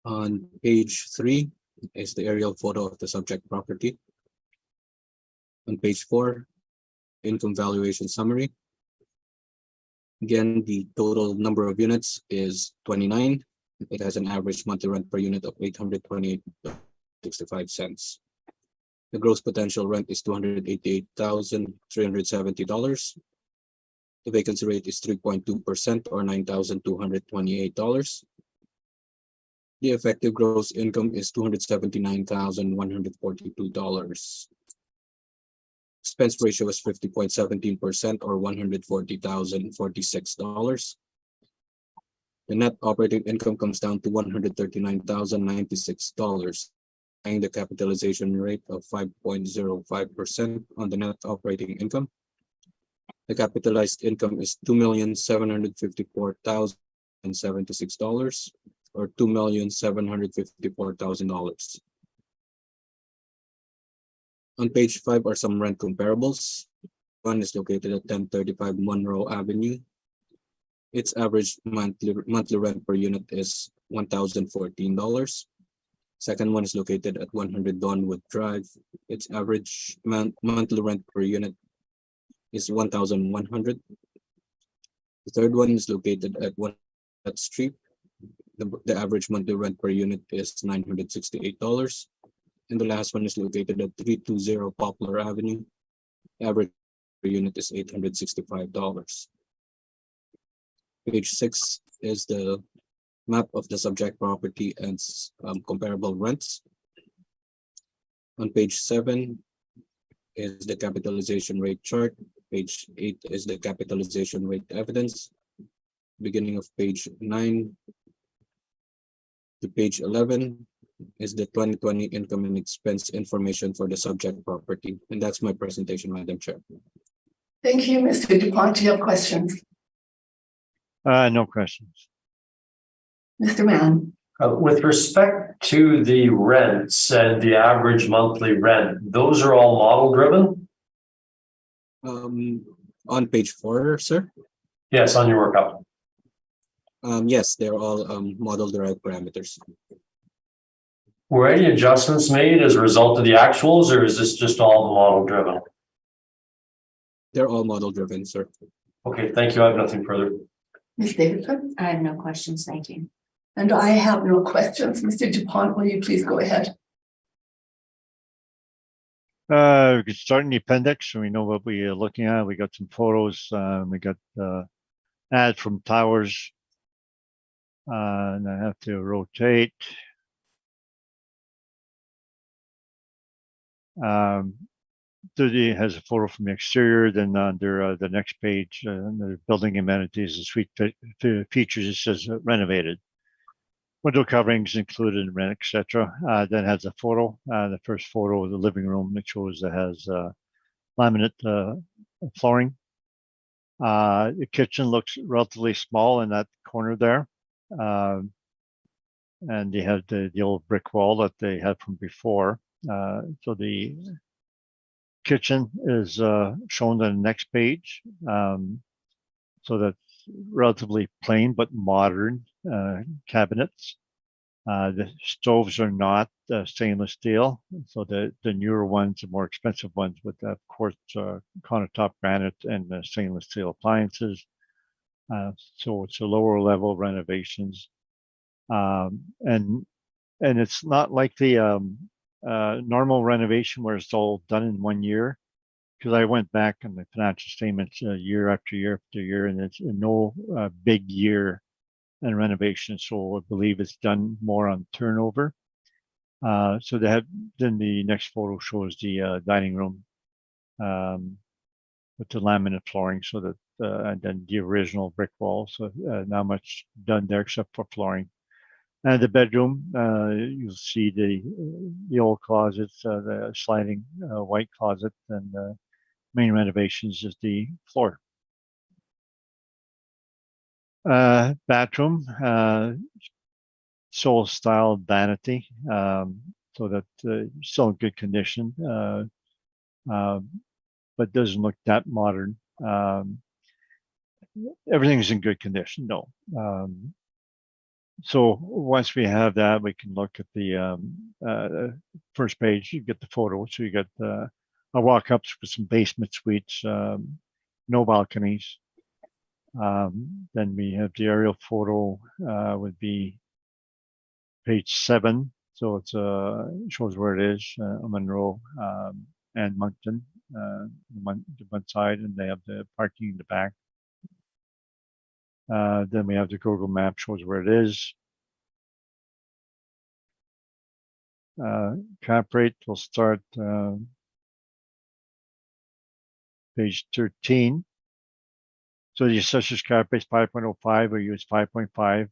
On page 3 is the aerial photo of the subject property. On page 4, income valuation summary. Again, the total number of units is 29. It has an average monthly rent per unit of $828.65. The gross potential rent is $288,370. The vacancy rate is 3.2% or $9,228. The effective gross income is $279,142. Expense ratio is 50.17% or $140,046. The net operating income comes down to $139,096, and the capitalization rate of 5.05% on the net operating income. The capitalized income is $2,754,076 or $2,754,000. On page 5 are some rent comparables. One is located at 1035 Monroe Avenue. Its average monthly rent per unit is $1,014. Second one is located at 100 Donwood Drive. Its average monthly rent per unit is $1,100. The third one is located at 1 Street. The average monthly rent per unit is $968. And the last one is located at 320 Poplar Avenue. The average per unit is $865. Page 6 is the map of the subject property and comparable rents. On page 7 is the capitalization rate chart. Page 8 is the capitalization rate evidence. beginning of page 9 to page 11 is the 2020 income and expense information for the subject property. And that's my presentation, Madam Chair. Thank you, Mr. Dupont. Do you have questions? No questions. Mr. Mann? With respect to the rents and the average monthly rent, those are all model driven? On page 4, sir. Yes, on your workup. Yes, they're all model derived parameters. Were any adjustments made as a result of the actuals, or is this just all model driven? They're all model driven, sir. Okay, thank you. I have nothing further. Ms. Davidson? I have no questions, thank you. And I have no questions. Mr. Dupont, will you please go ahead? We could start in the appendix, so we know what we are looking at. We got some photos. We got ad from towers. And I have to rotate. 30 has a photo from the exterior. Then under the next page, the building amenities and suite features, it says renovated. Window coverings included in rent, etc. Then has a photo. The first photo of the living room that shows that has laminate flooring. The kitchen looks relatively small in that corner there. And they have the old brick wall that they had from before. So the kitchen is shown on the next page. So that's relatively plain but modern cabinets. The stoves are not stainless steel. So the newer ones, the more expensive ones with of course countertop granite and stainless steel appliances. So it's a lower level renovations. And it's not like the normal renovation where it's all done in 1 year, because I went back on the financial statements year after year after year, and it's no big year in renovation. So I believe it's done more on turnover. So they have, then the next photo shows the dining room with the laminate flooring, so that and then the original brick wall. So not much done there except for flooring. And the bedroom, you'll see the old closets, the sliding white closet, and the main renovations is the floor. Bathroom, Seoul style vanity, so that still in good condition, but doesn't look that modern. Everything's in good condition, no. So once we have that, we can look at the first page. You get the photo. So you get a walk-ups with some basement suites, no balconies. Then we have the aerial photo would be page 7. So it's shows where it is, Monroe and Moncton, the one side, and they have the parking in the back. Then we have the Google map shows where it is. Cap rate will start page 13. So the assessor's cap rate is 5.05, or use 5.5.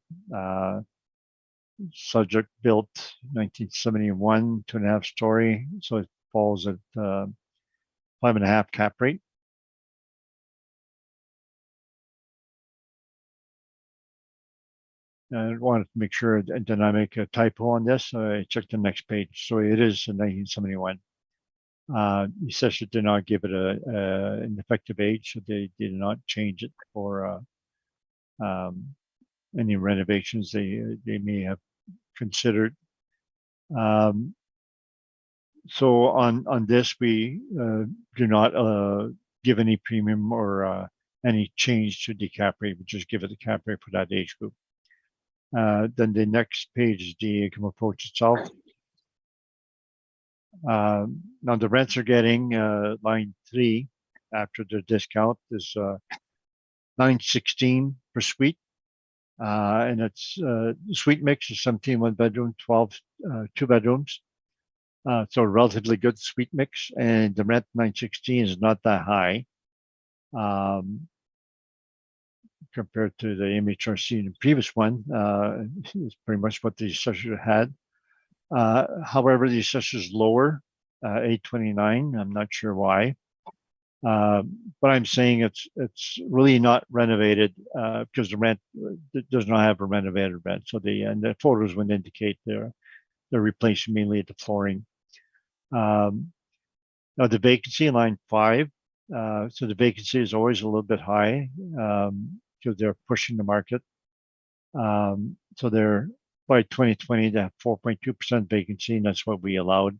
Subject built 1971, 2.5 story. So it falls at 5.5 cap rate. I wanted to make sure that did I make a typo on this. I checked the next page. So it is in 1971. The assessor did not give it an effective age, so they did not change it for any renovations they may have considered. So on this, we do not give any premium or any change to the cap rate. We just give it the cap rate for that age group. Then the next page is the income approach itself. Now the rents are getting line 3 after the discount is $916 per suite, and it's the suite mix is 17 one bedroom, 12 2 bedrooms. So relatively good suite mix, and the rent $916 is not that high. compared to the MHRC in the previous one. It's pretty much what the assessor had. However, the assessor is lower, 829. I'm not sure why. But I'm saying it's really not renovated because the rent does not have a renovated rent. So the photos would indicate they're replacing mainly the flooring. Now the vacancy in line 5. So the vacancy is always a little bit high because they're pushing the market. So they're by 2020 they have 4.2% vacancy, and that's what we allowed.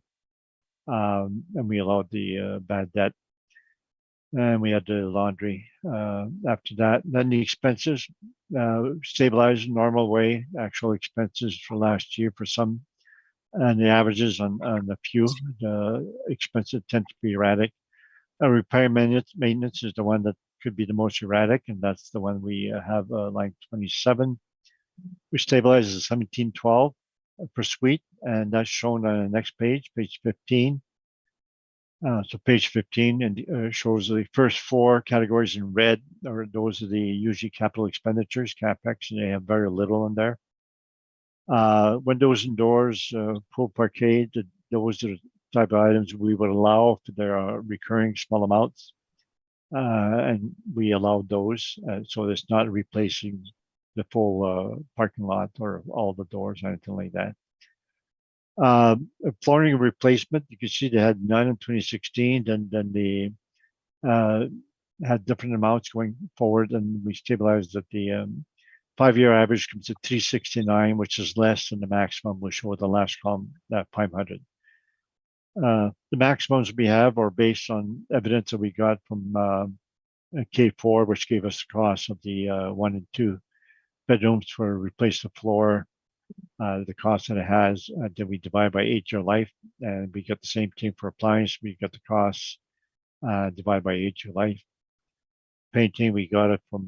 And we allowed the bad debt. And we had the laundry after that. Then the expenses stabilized normal way, actual expenses for last year for some, and the averages on a few. The expenses tend to be erratic. Repair maintenance is the one that could be the most erratic, and that's the one we have line 27. We stabilize at 1712 per suite, and that's shown on the next page, page 15. So page 15 and shows the first 4 categories in red, or those are the usually capital expenditures, CapEx, and they have very little in there. Windows and doors, pool parquet, those are the type of items we would allow if there are recurring small amounts. And we allowed those, so it's not replacing the full parking lot or all the doors or anything like that. Flooring replacement, you can see they had none in 2016, then they had different amounts going forward, and we stabilized at the 5-year average comes to 369, which is less than the maximum we show the last column, that 500. The maximums we have are based on evidence that we got from K4, which gave us the cost of the 1 and 2 bedrooms for replace the floor. The cost that it has, then we divide by 8-year life, and we get the same thing for appliance. We get the costs divided by 8-year life. Painting, we got it from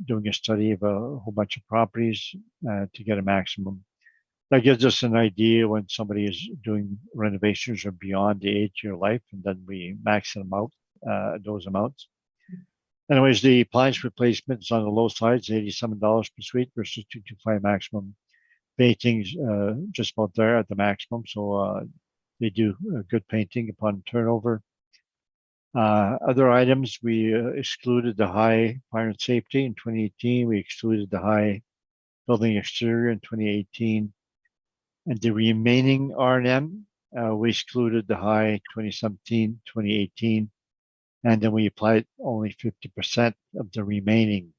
doing a study of a whole bunch of properties to get a maximum. That gives us an idea when somebody is doing renovations or beyond the 8-year life, and then we max them out, those amounts. Anyways, the appliance replacement is on the low side, it's $87 per suite versus 225 maximum. Paintings just about there at the maximum, so they do good painting upon turnover. Other items, we excluded the high fire and safety in 2018. We excluded the high building exterior in 2018. And the remaining R&M, we excluded the high 2017, 2018. And then we applied only 50% of the remaining,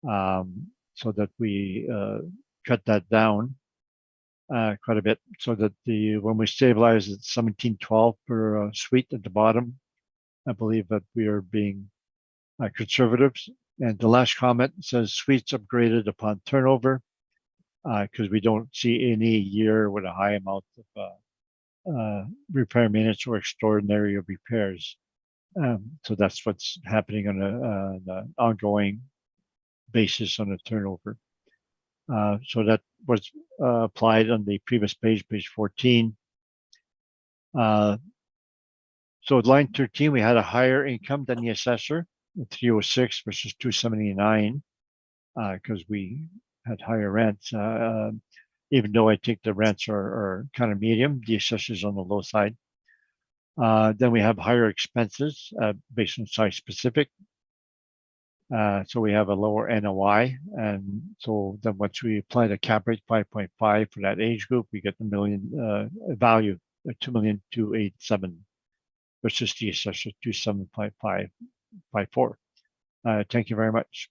so that we cut that down quite a bit, so that when we stabilize at 1712 per suite at the bottom, I believe that we are being conservatives. And the last comment says suites upgraded upon turnover, because we don't see any year with a high amount of repair maintenance or extraordinary repairs. So that's what's happening on an ongoing basis on a turnover. So that was applied on the previous page, page 14. So at line 13, we had a higher income than the assessor, 306 versus 279, because we had higher rents. Even though I think the rents are kind of medium, the assessor's on the low side. Then we have higher expenses based on site specific. So we have a lower NOI, and so then once we apply the cap rate 5.5 for that age group, we get the million value 2,287,000 versus the assessor 2,755,54. Thank you very much.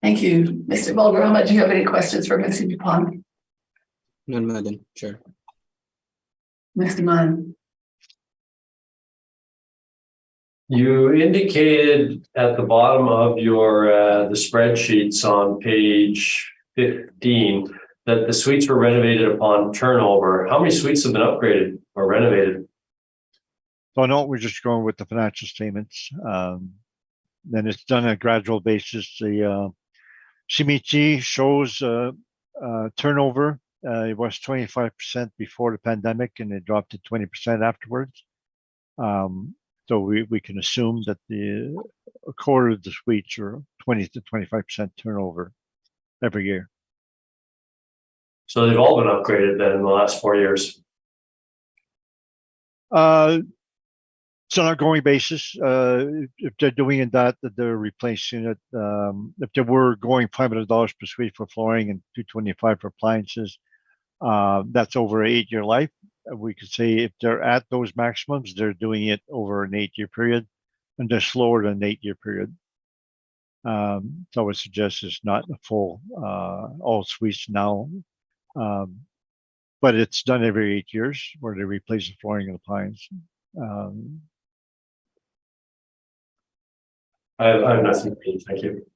Thank you, Mr. Boardroom. Do you have any questions for Mr. Dupont? None, Madam Chair. Mr. Munn? You indicated at the bottom of your the spreadsheets on page 15 that the suites were renovated upon turnover. How many suites have been upgraded or renovated? So no, we're just going with the financial statements. Then it's done on a gradual basis. The CMHC shows turnover. It was 25% before the pandemic, and it dropped to 20% afterwards. So we can assume that a quarter of the suites are 20 to 25% turnover every year. So they've all been upgraded then in the last 4 years. It's on an ongoing basis. If they're doing that they're replacing it. If they were going $500 per suite for flooring and $225 for appliances, that's over an 8-year life. We could say if they're at those maximums, they're doing it over an 8-year period, and they're slower than an 8-year period. So I would suggest it's not a full all suites now, but it's done every 8 years where they replace the flooring and appliance. I have nothing. Thank you.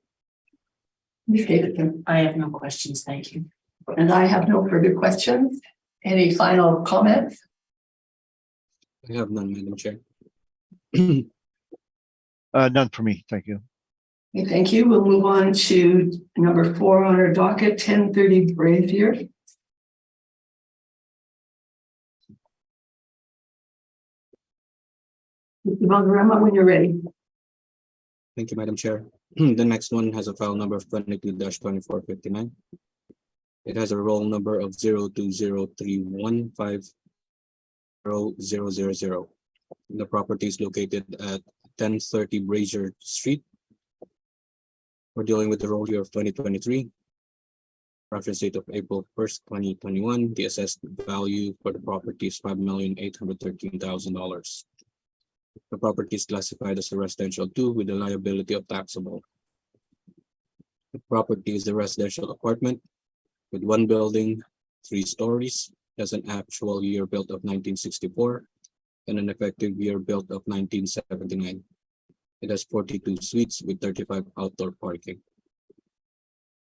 Ms. Davidson, I have no questions, thank you. and I have no further questions. Any final comments? I have none, Madam Chair. None for me, thank you. Okay, thank you. We'll move on to number 4 on our docket, 1030 Brazier. Mr. Valderrama, when you're ready. Thank you, Madam Chair. The next one has a file number of 22-2459. It has a roll number of 0203150000. The property is located at 1030 Brazier Street. We're dealing with the roll year of 2023. Reference date of April 1st, 2021. The assessed value for the property is $5,813,000. The property is classified as a residential 2 with a liability of taxable. The property is a residential apartment with 1 building, 3 stories, has an actual year built of 1964 and an effective year built of 1979. It has 42 suites with 35 outdoor parking.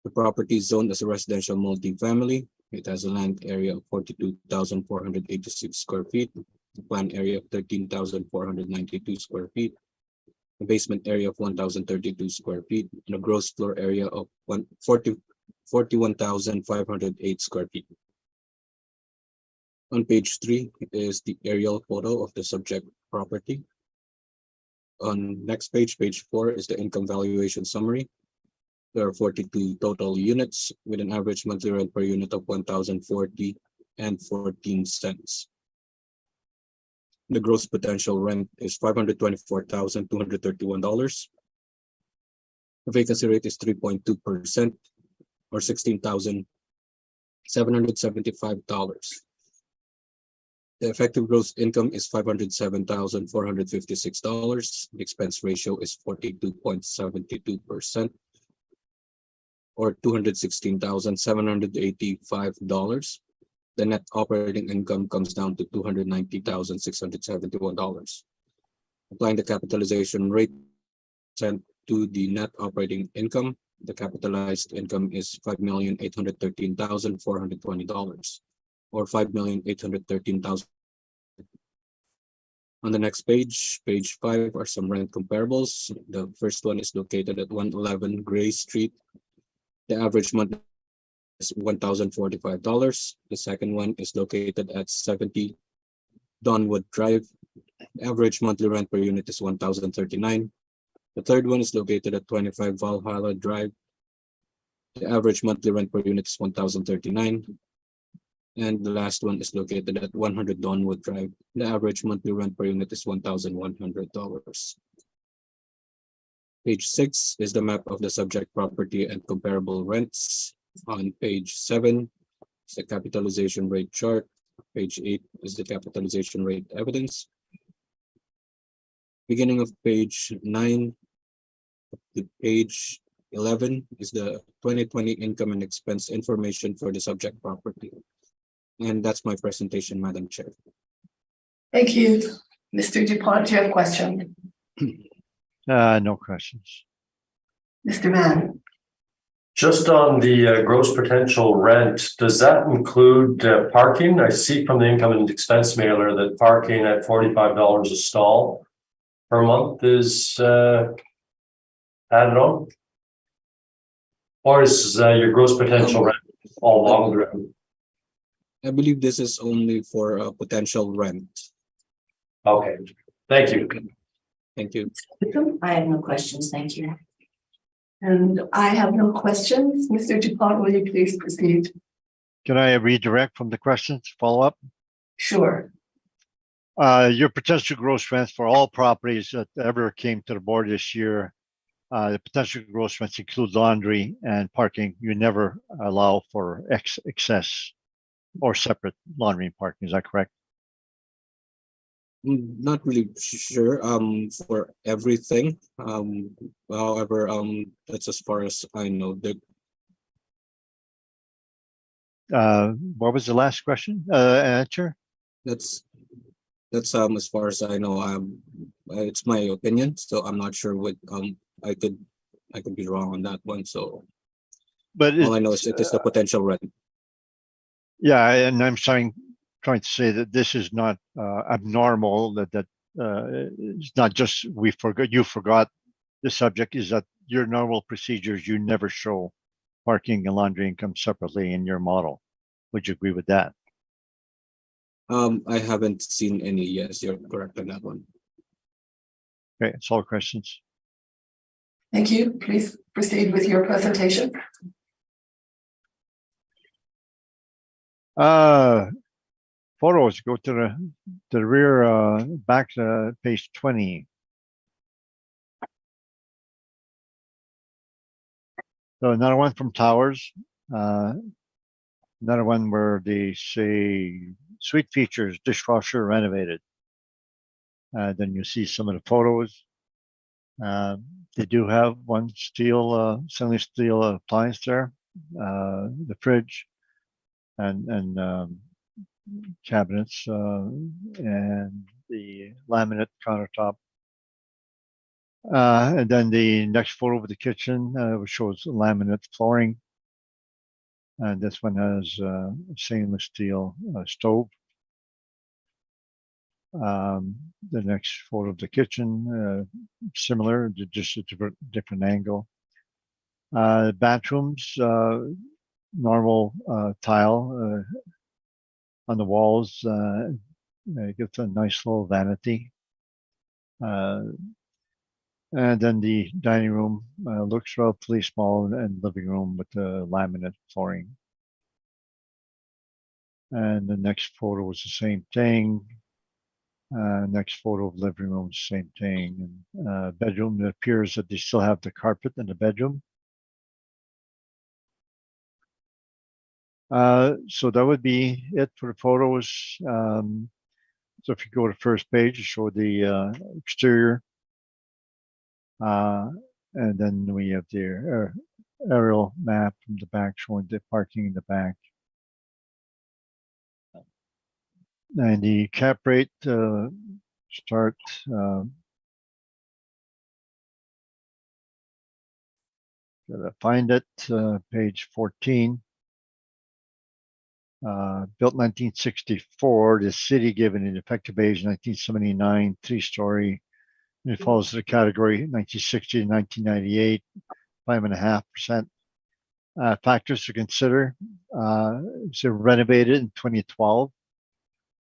The property is zoned as a residential multi-family. It has a land area of 42,486 square feet, a planned area of 13,492 square feet, a basement area of 1,032 square feet, and a gross floor area of 41,508 square feet. On page 3 is the aerial photo of the subject property. On next page, page 4, is the income valuation summary. There are 42 total units with an average monthly rent per unit of $1,040 and 14 cents. The gross potential rent is $524,231. The vacancy rate is 3.2% or $16,775. The effective gross income is $507,456. The expense ratio is 42.72%. or $216,785. The net operating income comes down to $290,671. Applying the capitalization rate sent to the net operating income, the capitalized income is $5,813,420, or $5,813,000. On the next page, page 5, are some rent comparables. The first one is located at 111 Gray Street. The average month is $1,045. The second one is located at 70 Donwood Drive. The average monthly rent per unit is $1,039. The third one is located at 25 Valhalla Drive. The average monthly rent per unit is $1,039. And the last one is located at 100 Donwood Drive. The average monthly rent per unit is $1,100. Page 6 is the map of the subject property and comparable rents. On page 7 is the capitalization rate chart. Page 8 is the capitalization rate evidence. Beginning of page 9 to page 11 is the 2020 income and expense information for the subject property. And that's my presentation, Madam Chair. Thank you. Mr. DuPont, do you have a question? No questions. Mr. Mann? Just on the gross potential rent, does that include parking? I see from the income and expense mailer that parking at $45 a stall per month is added on? Or is your gross potential rent all along the road? I believe this is only for potential rent. Okay, thank you. Thank you. I have no questions, thank you. And I have no questions. Mr. Dupont, will you please proceed? Can I redirect from the questions, follow up? Sure. Your potential gross rents for all properties that ever came to the board this year, the potential gross rents include laundry and parking. You never allow for excess or separate laundry and parking. Is that correct? Not really sure for everything. However, that's as far as I know. What was the last question? Answer? That's as far as I know. It's my opinion, so I'm not sure what I could be wrong on that one. So But all I know is it is the potential rent. yeah, and I'm trying to say that this is not abnormal. That it's not just you forgot the subject. Is that your normal procedures? You never show parking and laundry income separately in your model. Would you agree with that? I haven't seen any. Yes, you're correct on that one. Okay, it's all questions. Thank you. Please proceed with your presentation. Photos, go to the rear, back to page 20. So another one from Towers, another one where they say suite features, dishwasher renovated. Then you see some of the photos. They do have one stainless steel appliance there, the fridge and cabinets and the laminate countertop. And then the next photo of the kitchen, which shows laminate flooring. And this one has a stainless steel stove. The next photo of the kitchen, similar, just a different angle. Bathrooms, normal tile on the walls. It gives a nice little vanity. And then the dining room looks relatively small, and living room with the laminate flooring. And the next photo is the same thing. Next photo of living room, same thing. And bedroom, it appears that they still have the carpet in the bedroom. So that would be it for the photos. So if you go to first page, you show the exterior. And then we have the aerial map from the back showing the parking in the back. And the cap rate start gotta find it, page 14. Built 1964, the city given an effective age 1979, 3-story. It falls to the category 1960 to 1998, 5.5%. Factors to consider: so renovated in 2012,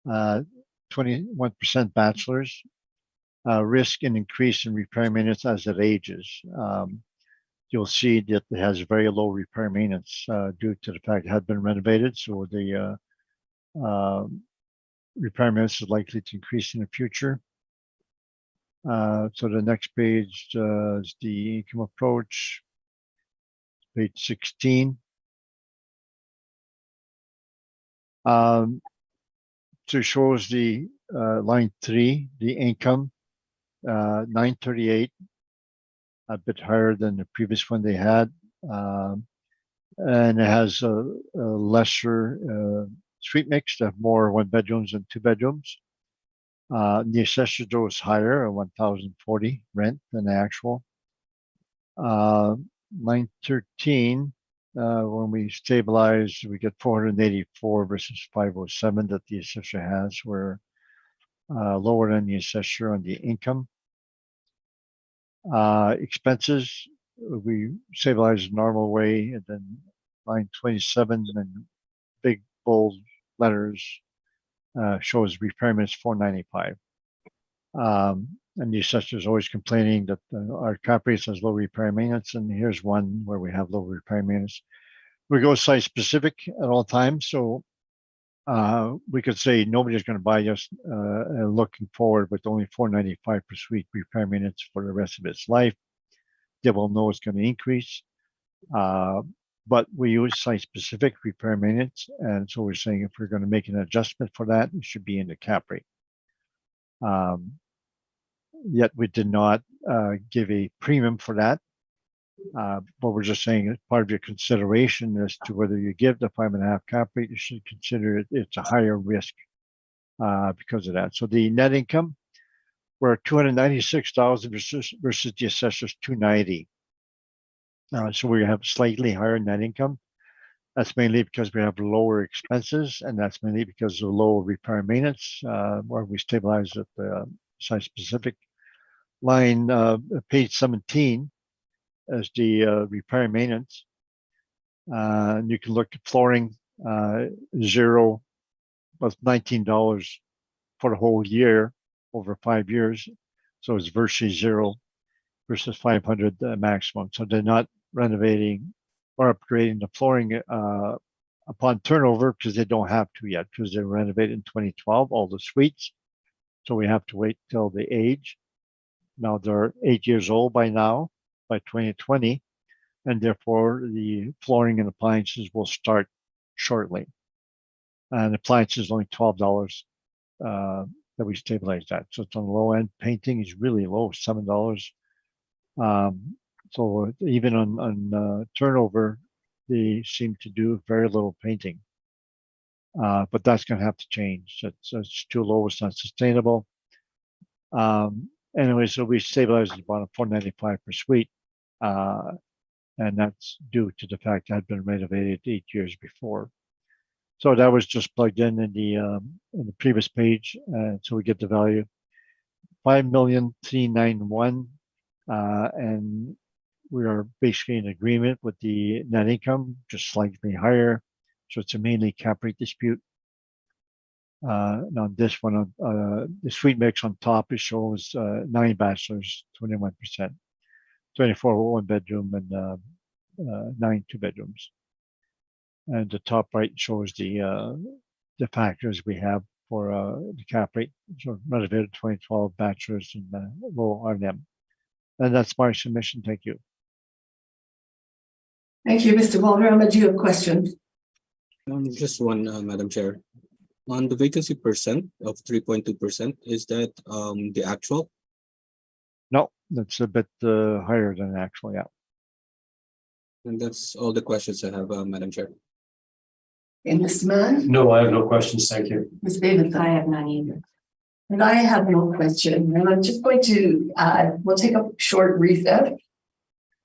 21% bachelors. Risk and increase in repair maintenance as it ages. You'll see that it has very low repair maintenance due to the fact it had been renovated, so the repair maintenance is likely to increase in the future. So the next page is the income approach, page 16. So it shows the line 3, the income, 938, a bit higher than the previous one they had. And it has a lesser suite mix, to have more 1-bedrooms than 2-bedrooms. The assessor door is higher, 1,040 rent than the actual. Line 13, when we stabilize, we get 484 versus 507 that the assessor has. We're lower than the assessor on the income. Expenses, we stabilize the normal way, and then line 27 and big bold letters shows repair maintenance 495. And the assessor is always complaining that our cap rates has low repair maintenance, and here's one where we have low repair maintenance. We go site specific at all times, so we could say nobody's going to buy us looking forward with only $495 per suite repair maintenance for the rest of its life. They will know it's going to increase, but we use site specific repair maintenance, and so we're saying if we're going to make an adjustment for that, it should be in the cap rate. Yet we did not give a premium for that. But we're just saying as part of your consideration as to whether you give the 5.5 cap rate, you should consider it's a higher risk because of that. So the net income, we're $296,000 versus the assessor's $290. So we have slightly higher net income. That's mainly because we have lower expenses, and that's mainly because of low repair maintenance, where we stabilize at the site specific line, page 17 as the repair maintenance. And you can look at flooring, zero was $19 for the whole year over 5 years. So it's virtually zero versus 500 maximum. So they're not renovating or upgrading the flooring upon turnover because they don't have to yet, because they renovated in 2012, all the suites. So we have to wait till they age. Now they're 8 years old by now, by 2020, and therefore the flooring and appliances will start shortly. And appliances only $12 that we stabilize that. So it's on the low end. Painting is really low, $7. So even on turnover, they seem to do very little painting. But that's going to have to change. It's too low. It's not sustainable. Anyway, so we stabilized at about $495 per suite. And that's due to the fact that it had been renovated 8 years before. So that was just plugged in the previous page. So we get the value $5,391,000, and we are basically in agreement with the net income, just slightly higher. So it's a mainly cap rate dispute. Now this one, the suite mix on top, it shows 9 bachelors, 21%, 24 one bedroom, and 9 2 bedrooms. And the top right shows the factors we have for the cap rate. So renovated 2012 bachelors and low R&M. And that's my submission. Thank you. Thank you, Mr. Boardroom. Do you have questions? Just one, Madam Chair. On the vacancy percent of 3.2%, is that the actual? No, that's a bit higher than actual, yeah. And that's all the questions I have, Madam Chair. And Mr. Mann? No, I have no questions. Thank you. Ms. Davidson? I have none either. And I have no question. And I'm just going to, we'll take a short recess.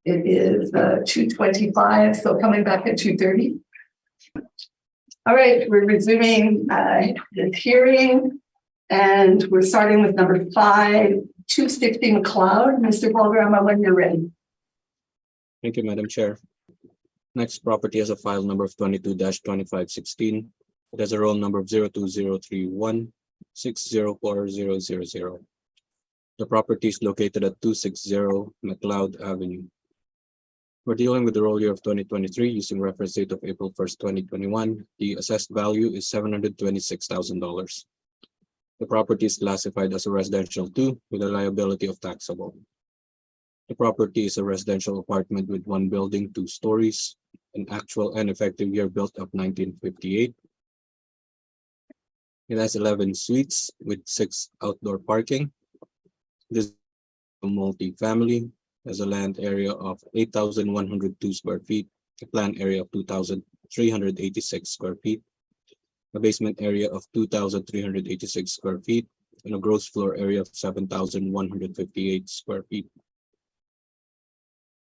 It is 2:25, so coming back at 2:30. All right, we're resuming this hearing, and we're starting with number 5, 260 McLeod. Mr. Boardroom, when you're ready. Thank you, Madam Chair. Next property has a file number of 22-2516. It has a roll number of 02031604000. The property is located at 260 McLeod Avenue. We're dealing with the roll year of 2023 using reference date of April 1st, 2021. The assessed value is $726,000. The property is classified as a residential 2 with a liability of taxable. The property is a residential apartment with 1 building, 2 stories, an actual and effective year built of 1958. It has 11 suites with 6 outdoor parking. This is a multi-family. Has a land area of 8,102 square feet, a planned area of 2,386 square feet, a basement area of 2,386 square feet, and a gross floor area of 7,158 square feet.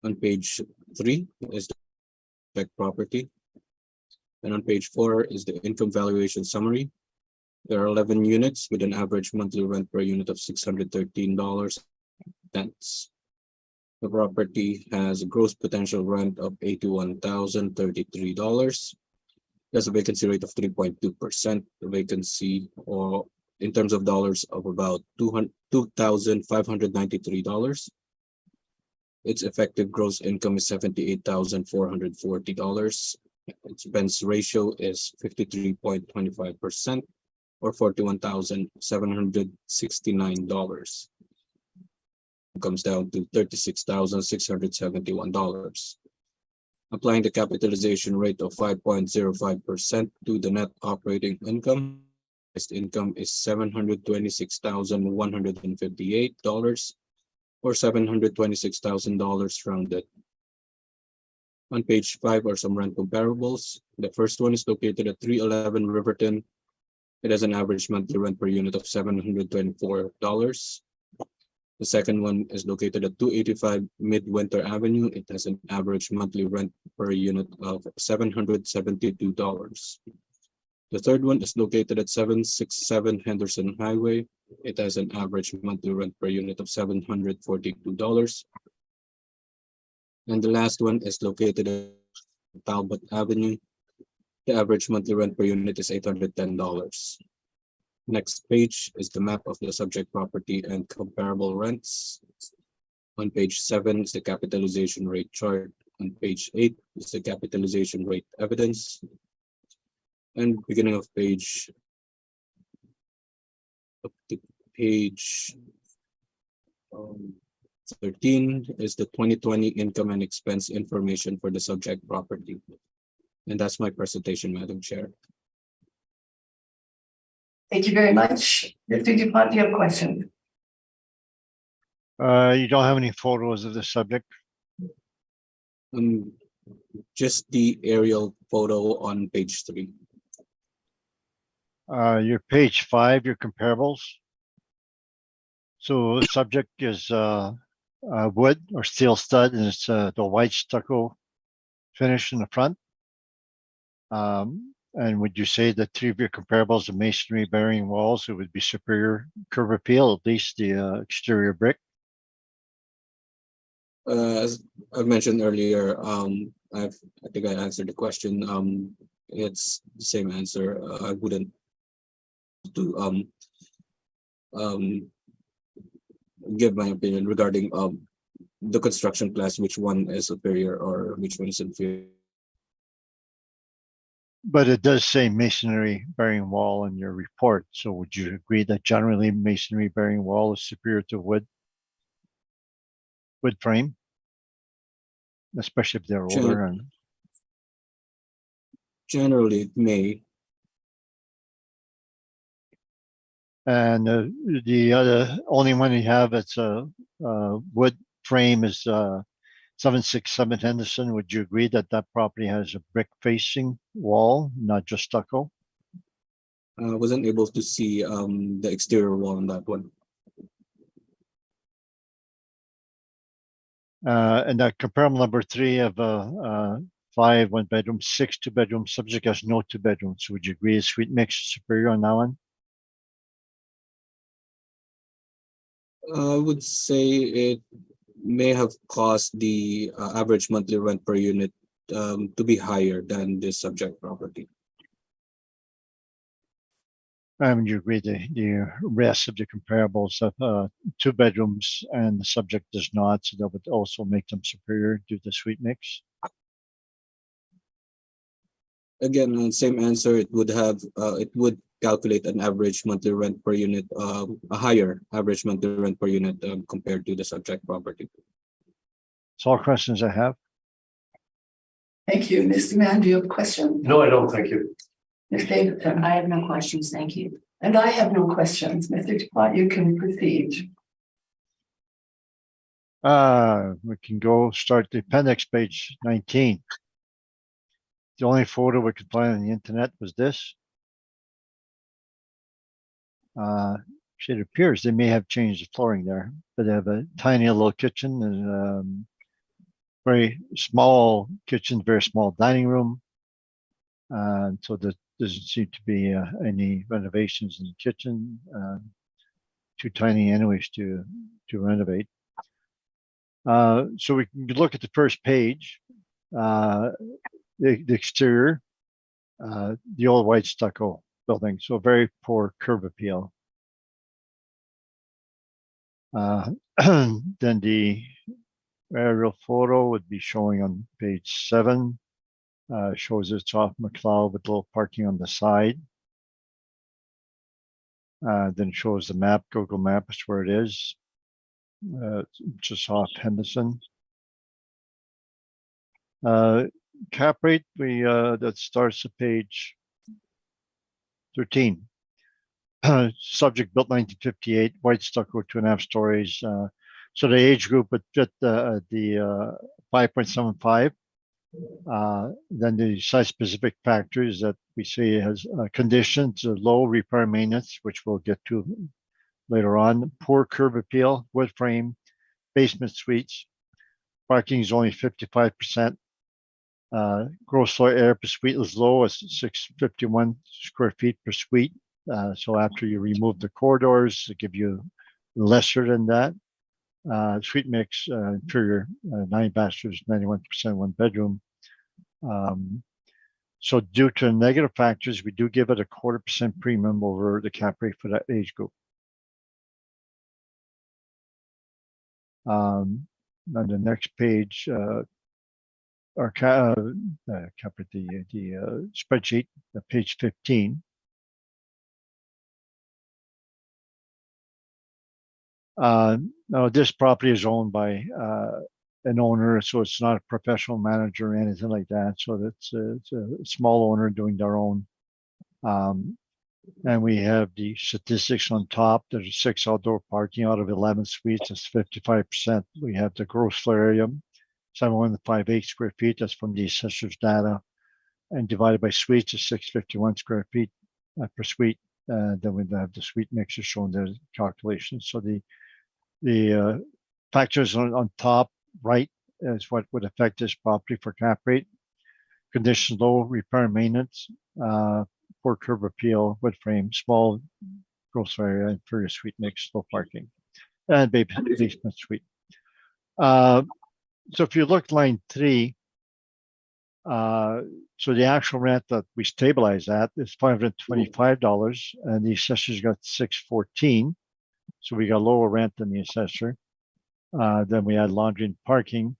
On page 3 is the effect property, and on page 4 is the income valuation summary. There are 11 units with an average monthly rent per unit of $613. The property has a gross potential rent of $81,033. There's a vacancy rate of 3.2%. The vacancy in terms of dollars of about $2,593. Its effective gross income is $78,440. Expense ratio is 53.25% or $41,769. Comes down to $36,671. Applying the capitalization rate of 5.05% to the net operating income, income is $726,158 or $726,000 rounded. On page 5 are some rent comparables. The first one is located at 311 Riverton. It has an average monthly rent per unit of $724. The second one is located at 285 Midwinter Avenue. It has an average monthly rent per unit of $772. The third one is located at 767 Henderson Highway. It has an average monthly rent per unit of $742. And the last one is located at Talbot Avenue. The average monthly rent per unit is $810. Next page is the map of the subject property and comparable rents. On page 7 is the capitalization rate chart. On page 8 is the capitalization rate evidence. And beginning of page up to page 13 is the 2020 income and expense information for the subject property. And that's my presentation, Madam Chair. Thank you very much. Mr. Dupont, do you have a question? You don't have any photos of the subject? Just the aerial photo on page 3. Your page 5, your comparables. So the subject is wood or steel stud, and it's the white stucco finish in the front. And would you say that 3 of your comparables of masonry bearing walls, it would be superior curb appeal, at least the exterior brick? As I mentioned earlier, I think I answered the question. It's the same answer. I wouldn't do give my opinion regarding the construction class, which one is superior or which one is inferior. But it does say masonry bearing wall in your report. So would you agree that generally masonry bearing wall is superior to wood frame? Especially if they're older and generally it may. And the other only one you have it's a wood frame is 767 Henderson. Would you agree that that property has a brick facing wall, not just stucco? I wasn't able to see the exterior wall on that one. And that comparable number 3 of 5 1 bedroom, 6 2 bedroom, subject has no 2 bedrooms. Would you agree the suite mix is superior on that one? I would say it may have caused the average monthly rent per unit to be higher than this subject property. And you agree the rest of the comparables of 2 bedrooms and the subject does not, so that would also make them superior due to the suite mix? Again, same answer. It would have it would calculate an average monthly rent per unit, a higher average monthly rent per unit compared to the subject property. That's all questions I have. Thank you. Mr. Mann, do you have a question? No, I don't, thank you. Ms. Davidson? I have no questions, thank you. And I have no questions. Mr. Dupont, you can proceed. We can go start the appendix, page 19. The only photo we could find on the internet was this. It appears they may have changed the flooring there, but they have a tiny little kitchen and very small kitchen, very small dining room. So there doesn't seem to be any renovations in the kitchen. Too tiny anyways to renovate. So we can look at the first page. The exterior, the old white stucco building, so very poor curb appeal. Then the aerial photo would be showing on page 7. Shows it's off McLeod with little parking on the side. Then shows the map, Google Maps where it is. Just off Henderson. Cap rate, that starts at page 13. Subject built 1958, white stucco, 2.5 stories. So the age group would fit the 5.75. Then the site-specific factors that we see has conditions, low repair maintenance, which we'll get to later on, poor curb appeal, wood frame, basement suites. Parking is only 55%. Gross floor area per suite is low as 651 square feet per suite. So after you remove the corridors, they give you lesser than that. Suite mix, interior, 9 bathrooms, 91% one bedroom. So due to negative factors, we do give it a 0.25% premium over the cap rate for that age group. On the next page, our cap rate, the spreadsheet, page 15. Now this property is owned by an owner, so it's not a professional manager or anything like that. So it's a small owner doing their own. And we have the statistics on top. There's 6 outdoor parking out of 11 suites. That's 55%. We have the gross floor area, 7,158 square feet. That's from the assessor's data. And divided by suites is 651 square feet per suite. Then we have the suite mixer shown there, calculations. So the factors on top right is what would affect this property for cap rate. Conditions low, repair and maintenance, poor curb appeal, wood frame, small gross area, inferior suite mix, low parking, and basement suite. So if you look line 3, so the actual rent that we stabilize at is $525, and the assessor's got $614. So we got lower rent than the assessor. Then we had laundry and parking.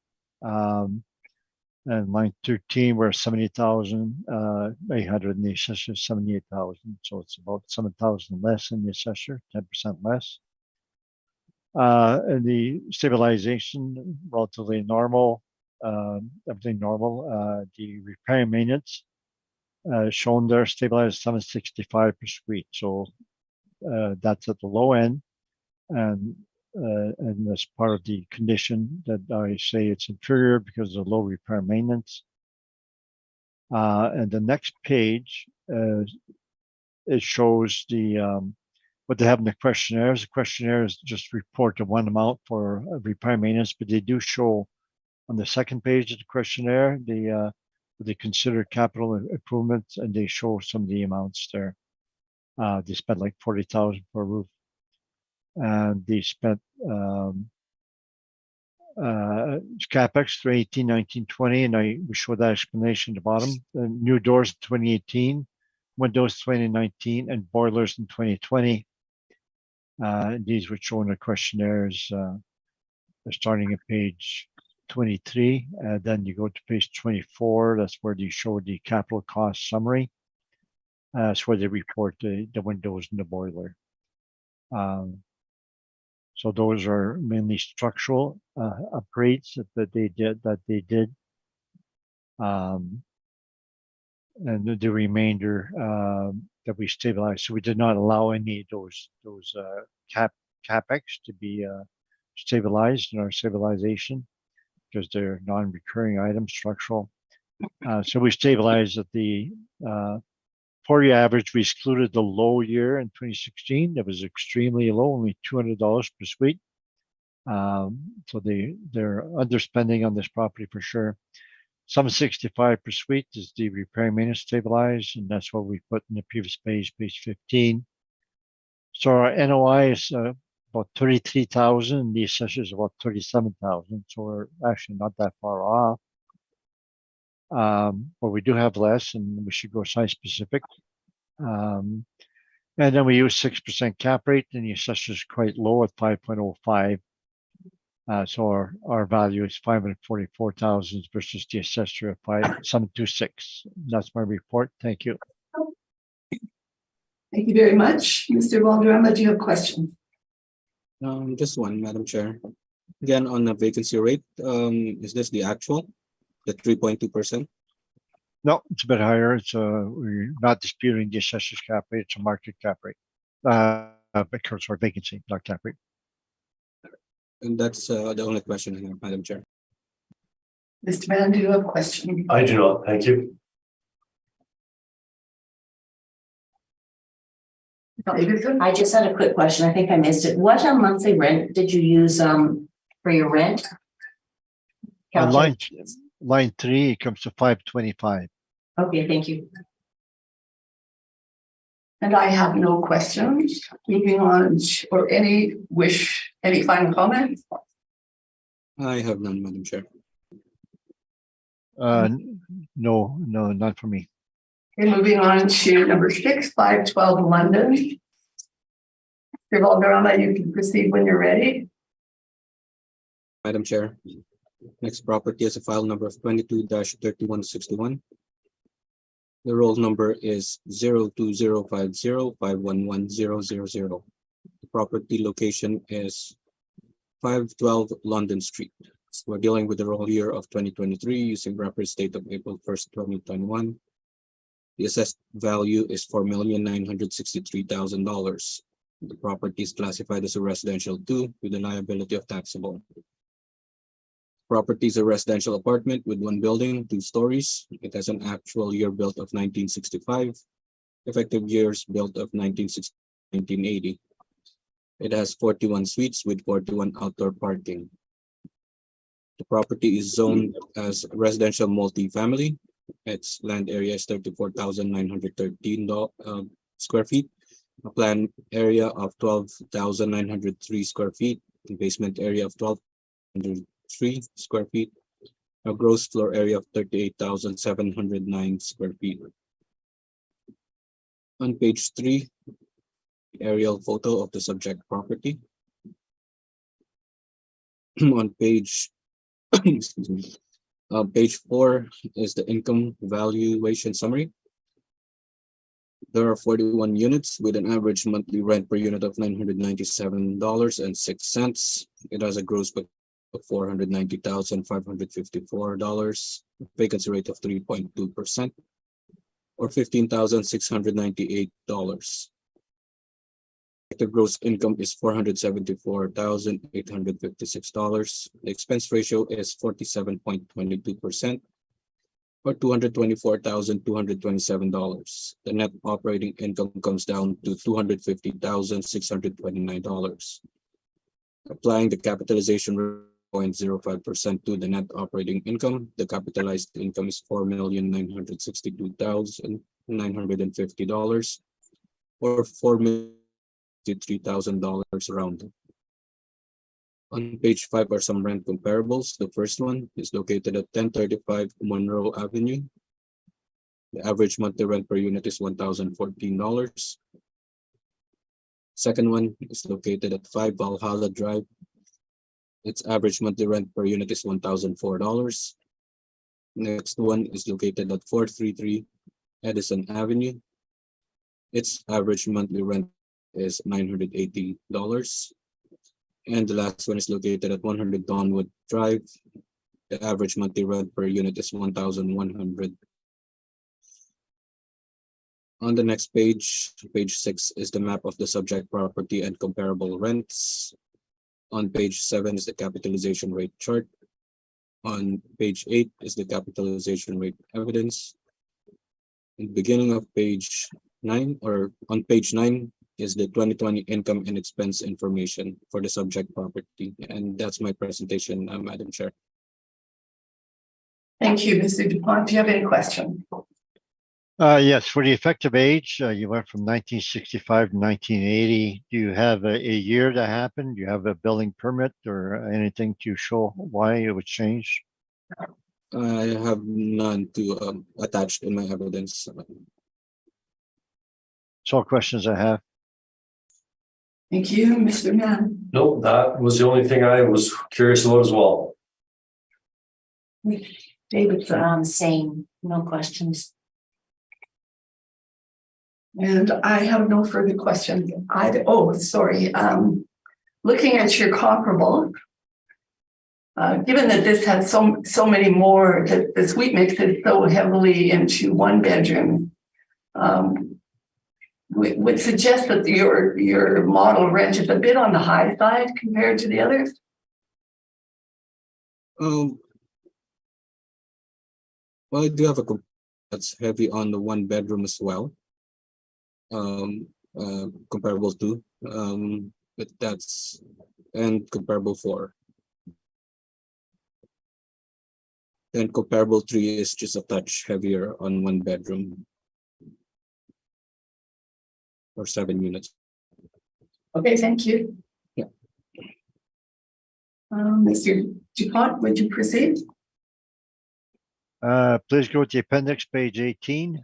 And line 13, we're 70,800 and the assessor 78,000. So it's about 7,000 less than the assessor, 10% less. And the stabilization, relatively normal, everything normal. The repair and maintenance shown there, stabilized 765 per suite. So that's at the low end. And that's part of the condition that I say it's inferior because of low repair maintenance. And the next page, it shows the what they have in the questionnaires. The questionnaires just report the one amount for repair maintenance, but they do show on the second page of the questionnaire they consider capital improvements, and they show some of the amounts there. They spent like $40,000 for a roof. And they spent capex for 18, 19, 20, and we show that explanation at the bottom. New doors in 2018, windows 2019, and boilers in 2020. These were shown in the questionnaires. They're starting at page 23. Then you go to page 24. That's where they show the capital cost summary. That's where they report the windows and the boiler. So those are mainly structural upgrades that they did. And the remainder that we stabilized. So we did not allow any of those capex to be stabilized in our stabilization because they're non-recurring items, structural. So we stabilized at the 4-year average. We excluded the low year in 2016. That was extremely low, only $200 per suite. So they're underspending on this property for sure. $765 per suite is the repair and maintenance stabilized, and that's what we put in the previous page 15. So our NOI is about 33,000, and the assessor is about 37,000. So we're actually not that far off. But we do have less, and we should go site specific. And And then we use 6% cap rate, and the assessor is quite low at 5.05. So our value is 544,000 versus the assessor at 5,726. That's my report. Thank you. Thank you very much. Mr. Valderrama, do you have questions? Just one, Madam Chair. Again, on the vacancy rate, is this the actual, the 3.2%? No, it's a bit higher. It's we're not disputing the assessor's cap rate. It's a market cap rate. Because our vacancy, not cap rate. And that's the only question I have, Madam Chair. Mr. Mann, do you have a question? I do not, thank you. I just had a quick question. I think I missed it. What monthly rent did you use for your rent? On line 3, it comes to 525. Okay, thank you. And I have no questions. Moving on, or any final comments? I have none, Madam Chair. No, not for me. Okay, moving on to number 6, 512 London. Mr. Valderrama, you can proceed when you're ready. Madam Chair, next property is a file number of 22-3161. The roll number is 02050511000. The property location is 512 London Street. We're dealing with the roll year of 2023 using reference date of April 1st, 2021. The assessed value is $4,963,000. The property is classified as a residential 2 with a liability of taxable. Property is a residential apartment with 1 building, 2 stories. It has an actual year built of 1965, effective years built of 1980. It has 41 suites with 41 outdoor parking. The property is zoned as residential multifamily. Its land area is 34,913 square feet, a planned area of 12,903 square feet, a basement area of 1,203 square feet, a gross floor area of 38,709 square feet. On page 3, aerial photo of the subject property. On page excuse me. Page 4 is the income valuation summary. There are 41 units with an average monthly rent per unit of $997.06. It has a gross book of $490,554, vacancy rate of 3.2%, or $15,698. The gross income is $474,856. The expense ratio is 47.22%, or $224,227. The net operating income comes down to $250,629. Applying the capitalization rate 0.05% to the net operating income, the capitalized income is $4,962,950, or $4,053,000 rounded. On page 5 are some rent comparables. The first one is located at 1035 Monroe Avenue. The average monthly rent per unit is $1,014. Second one is located at 5 Valhalla Drive. Its average monthly rent per unit is $1,004. Next one is located at 433 Edison Avenue. Its average monthly rent is $980. And the last one is located at 100 Donwood Drive. The average monthly rent per unit is $1,100. On the next page, page 6 is the map of the subject property and comparable rents. On page 7 is the capitalization rate chart. On page 8 is the capitalization rate evidence. In the beginning of page 9, or on page 9, is the 2020 income and expense information for the subject property. And that's my presentation, Madam Chair. Thank you, Mr. DuPont. Do you have any question? Yes, for the effective age, you went from 1965 to 1980. Do you have a year that happened? Do you have a building permit or anything to show why it was changed? I have none to attach in my evidence. It's all questions I have. Thank you, Mr. Mann. Nope, that was the only thing I was curious about as well. David, Same, no questions. and I have no further questions. Sorry. Looking at your comparable, given that this has so many more, that the suite mix is so heavily into one bedroom, would suggest that your model rent is a bit on the high side compared to the others. Well, I do have a that's heavy on the one bedroom as well. Comparable to, but that's and comparable 4. And comparable 3 is just a touch heavier on one bedroom. Or 7 units. Okay, thank you. Yeah. Mr. Dupont, would you proceed? Please go to the appendix, page 18.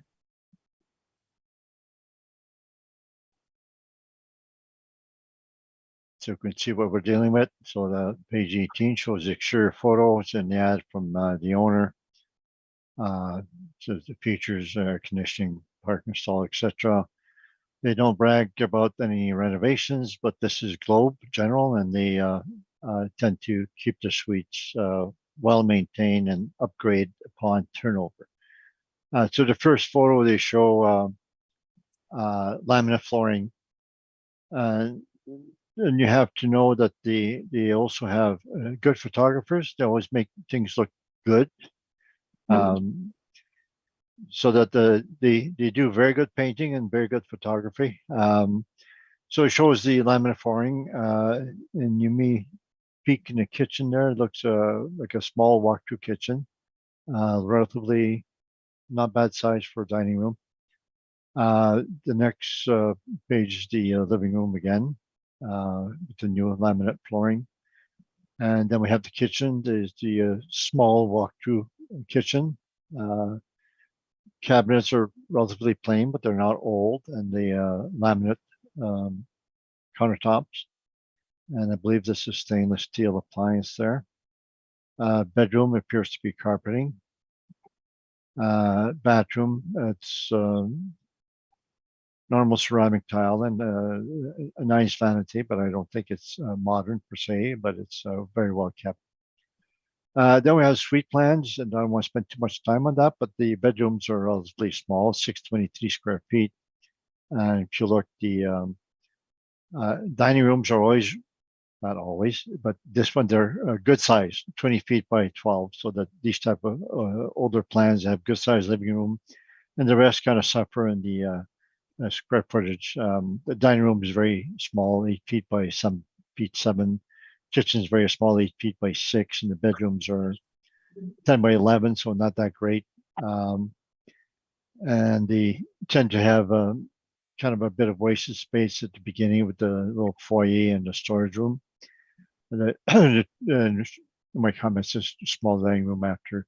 So you can see what we're dealing with. So the page 18 shows the exterior photos and the ad from the owner. So the features, air conditioning, parking stall, etc. They don't brag about any renovations, but this is Globe General, and they tend to keep the suites well maintained and upgrade upon turnover. So the first photo, they show laminate flooring. And you have to know that they also have good photographers. They always make things look good. So that they do very good painting and very good photography. So it shows the laminate flooring, and you may peek in the kitchen there. It looks like a small walk-through kitchen, relatively not bad size for a dining room. The next page is the living room again, with the new laminate flooring. And then we have the kitchen. There's the small walk-through kitchen. Cabinets are relatively plain, but they're not old, and the laminate countertops. And I believe this is stainless steel appliance there. Bedroom appears to be carpeting. Bathroom, it's normal ceramic tile and a nice vanity, but I don't think it's modern per se, but it's very well kept. Then we have suite plans, and I don't want to spend too much time on that, but the bedrooms are relatively small, 623 square feet. And if you look, the dining rooms are always, not always, but this one, they're a good size, 20 feet by 12, so that these type of older plans have good size living room, and the rest kind of suffer in the square footage. The dining room is very small, 8 feet by 7 feet 7. Kitchen is very small, 8 feet by 6, and the bedrooms are 10 by 11, so not that great. And they tend to have kind of a bit of wasted space at the beginning with the little foyer and the storage room. And my comments is small dining room after.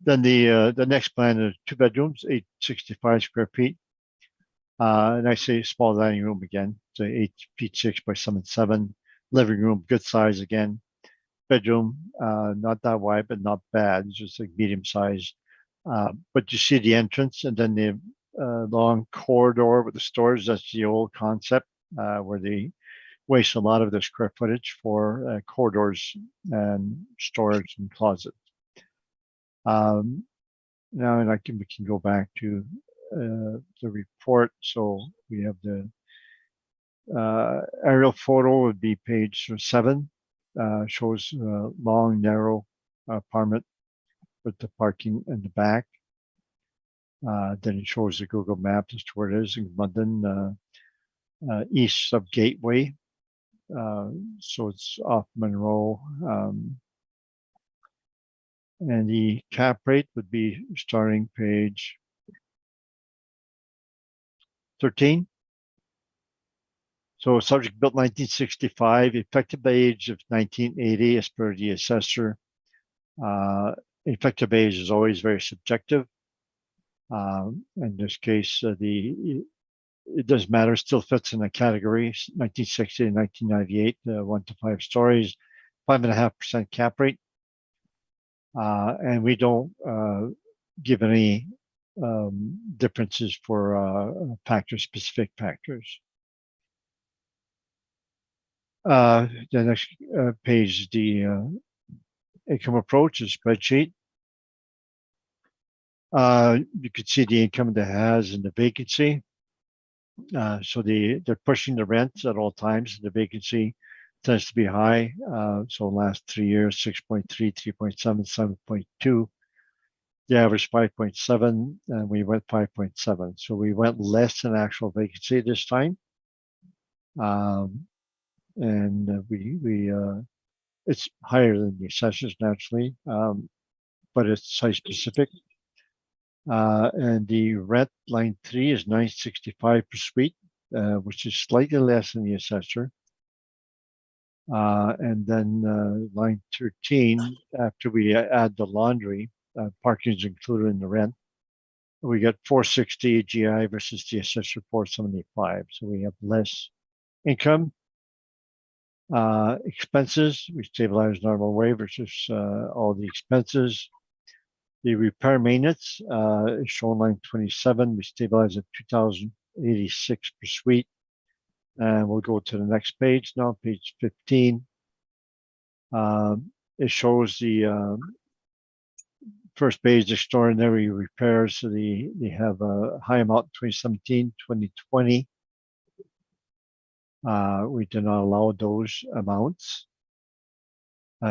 Then the next plan is 2 bedrooms, 865 square feet. And I say small dining room again, so 8 feet 6 by 7. Living room, good size again. Bedroom, not that wide, but not bad. It's just like medium size. But you see the entrance, and then the long corridor with the stores. That's the old concept where they waste a lot of their square footage for corridors and storage and closets. Now, and we can go back to the report. So we have the aerial photo would be page 7. Shows long, narrow apartment with the parking in the back. Then it shows the Google Maps as to where it is in London, east of Gateway. So it's off Monroe. And the cap rate would be starting page 13. So subject built 1965, effective age of 1980 as per the assessor. Effective age is always very subjective. In this case, the it doesn't matter, it still fits in the category, 1960 to 1998, 1 to 5 stories, 5.5% cap rate. And we don't give any differences for factors, specific factors. The next page is the income approach, the spreadsheet. You can see the income that has and the vacancy. So they're pushing the rents at all times. The vacancy tends to be high. So last 3 years, 6.3, 3.7, 7.2. The average 5.7, and we went 5.7. So we went less than actual vacancy this time. And it's higher than the assessors naturally, but it's site specific. And the rent line 3 is $9.65 per suite, which is slightly less than the assessor. And then line 13, after we add the laundry, parking is included in the rent. We get $460 GI versus the assessor $475. So we have less income. Expenses, we stabilize normal way versus all the expenses. The repair maintenance is shown line 27. We stabilize at 2,086 per suite. And we'll go to the next page now, page 15. It shows the first page, extraordinary repairs. So they have a high amount in 2017, 2020. We did not allow those amounts.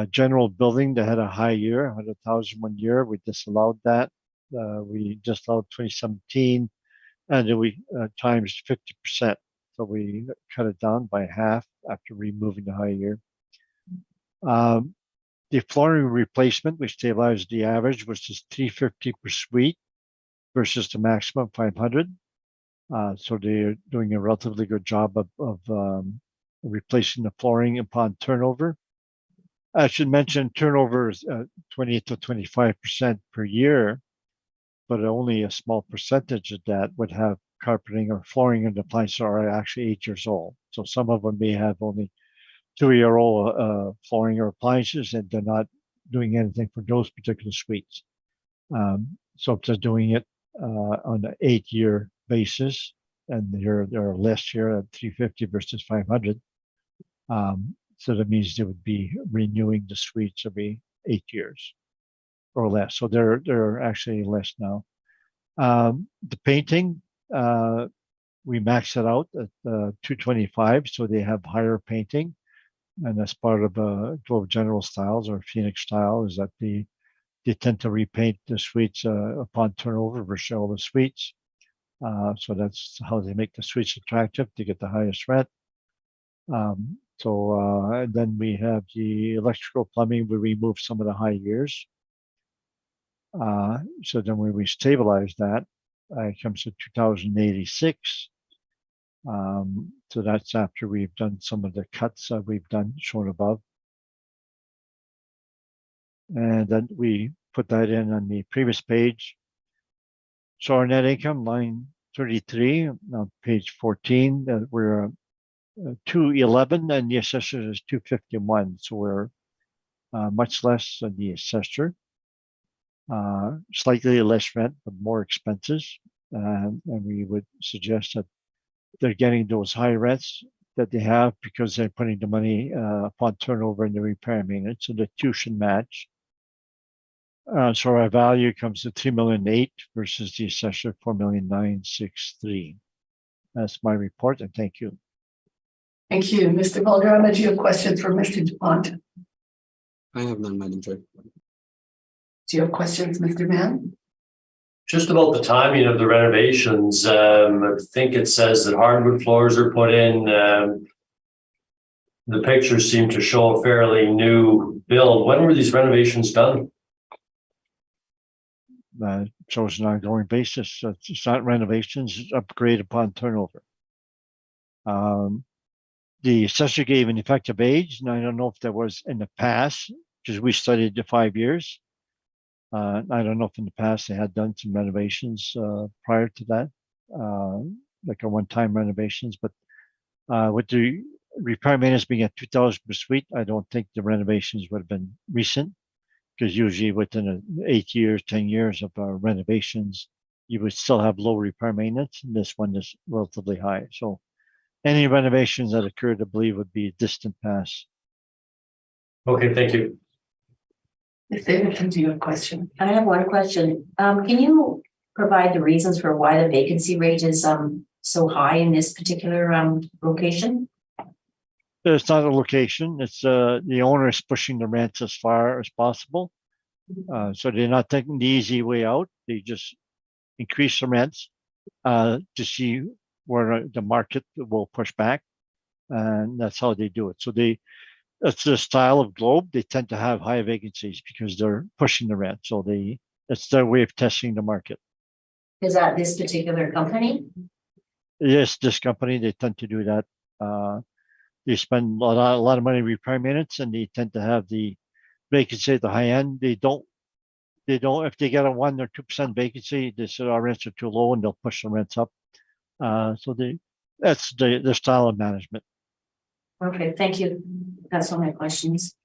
General building, they had a high year, 100,000 1 year. We disallowed that. We disallowed 2017, and then we times 50%. So we cut it down by half after removing the high year. The flooring replacement, we stabilized the average, which is $350 per suite versus the maximum 500. So they're doing a relatively good job of replacing the flooring upon turnover. I should mention turnover is 20 to 25% per year, but only a small percentage of that would have carpeting or flooring and appliances are actually 8 years old. So some of them may have only 2-year-old flooring or appliances, and they're not doing anything for those particular suites. So if they're doing it on an 8-year basis, and they're less here at 350 versus 500. So that means they would be renewing the suites every 8 years or less. So they're actually less now. The painting, we max it out at 225, so they have higher painting. And that's part of Globe General Styles or Phoenix Style is that they tend to repaint the suites upon turnover versus all the suites. So that's how they make the suites attractive to get the highest rent. And then we have the electrical plumbing. We remove some of the high years. So then when we stabilize that, it comes to 2,086. So that's after we've done some of the cuts that we've done shown above. And then we put that in on the previous page. So our net income, line 33, on page 14, we're 211 and the assessor is 251. So we're much less than the assessor. Slightly less rent, but more expenses. And we would suggest that they're getting those high rents that they have because they're putting the money upon turnover in the repair maintenance, so the two should match. So our value comes to 3,000,008 versus the assessor 4,963. That's my report, and thank you. Thank you. Mr. Boardroom, do you have questions for Mr. DuPont? I have none, Madam Chair. Do you have questions, Mr. Mann? Just about the timing of the renovations, I think it says that hardwood floors are put in. The pictures seem to show a fairly new build. When were these renovations done? So it's an ongoing basis. It's not renovations, it's upgrade upon turnover. The assessor gave an effective age, and I don't know if that was in the past, because we studied the 5 years. I don't know if in the past they had done some renovations prior to that. like a one-time renovations, but with the repair maintenance being at 2,000 per suite, I don't think the renovations would have been recent. Because usually within 8 years, 10 years of renovations, you would still have low repair maintenance, and this one is relatively high. So any renovations that occurred, I believe, would be a distant past. Okay, thank you. Ms. Davidson, do you have a question? I have one question. Can you provide the reasons for why the vacancy rate is so high in this particular location? It's not a location. It's the owner is pushing the rents as far as possible. So they're not taking the easy way out. They just increase the rents to see where the market will push back. And that's how they do it. So that's the style of Globe. They tend to have high vacancies because they're pushing the rent. So it's their way of testing the market. Is that this particular company? Yes, this company, they tend to do that. They spend a lot of money repair maintenance, and they tend to have the vacancy at the high end. They don't, if they get a 1 or 2% vacancy, they say our rents are too low and they'll push the rents up. So that's their style of management. Okay, thank you. That's all my questions.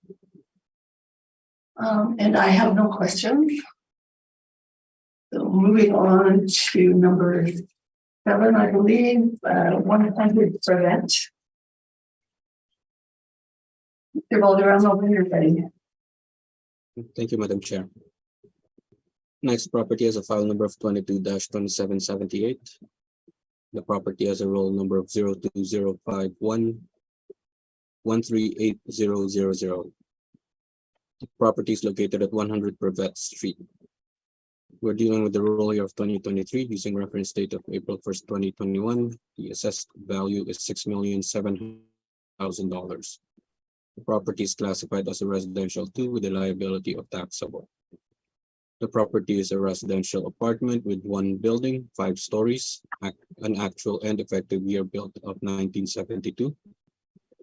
And I have no questions. So moving on to number 7, I believe, 100 for rent. Mr. Boardroom, when you're ready. Thank you, Madam Chair. Next property has a file number of 22-2778. The property has a roll number of 02051 138000. The property is located at 100 Brevet Street. We're dealing with the roll year of 2023 using reference date of April 1st, 2021. The assessed value is $6,700,000. The property is classified as a residential 2 with a liability of taxable. The property is a residential apartment with 1 building, 5 stories, an actual and effective year built of 1972.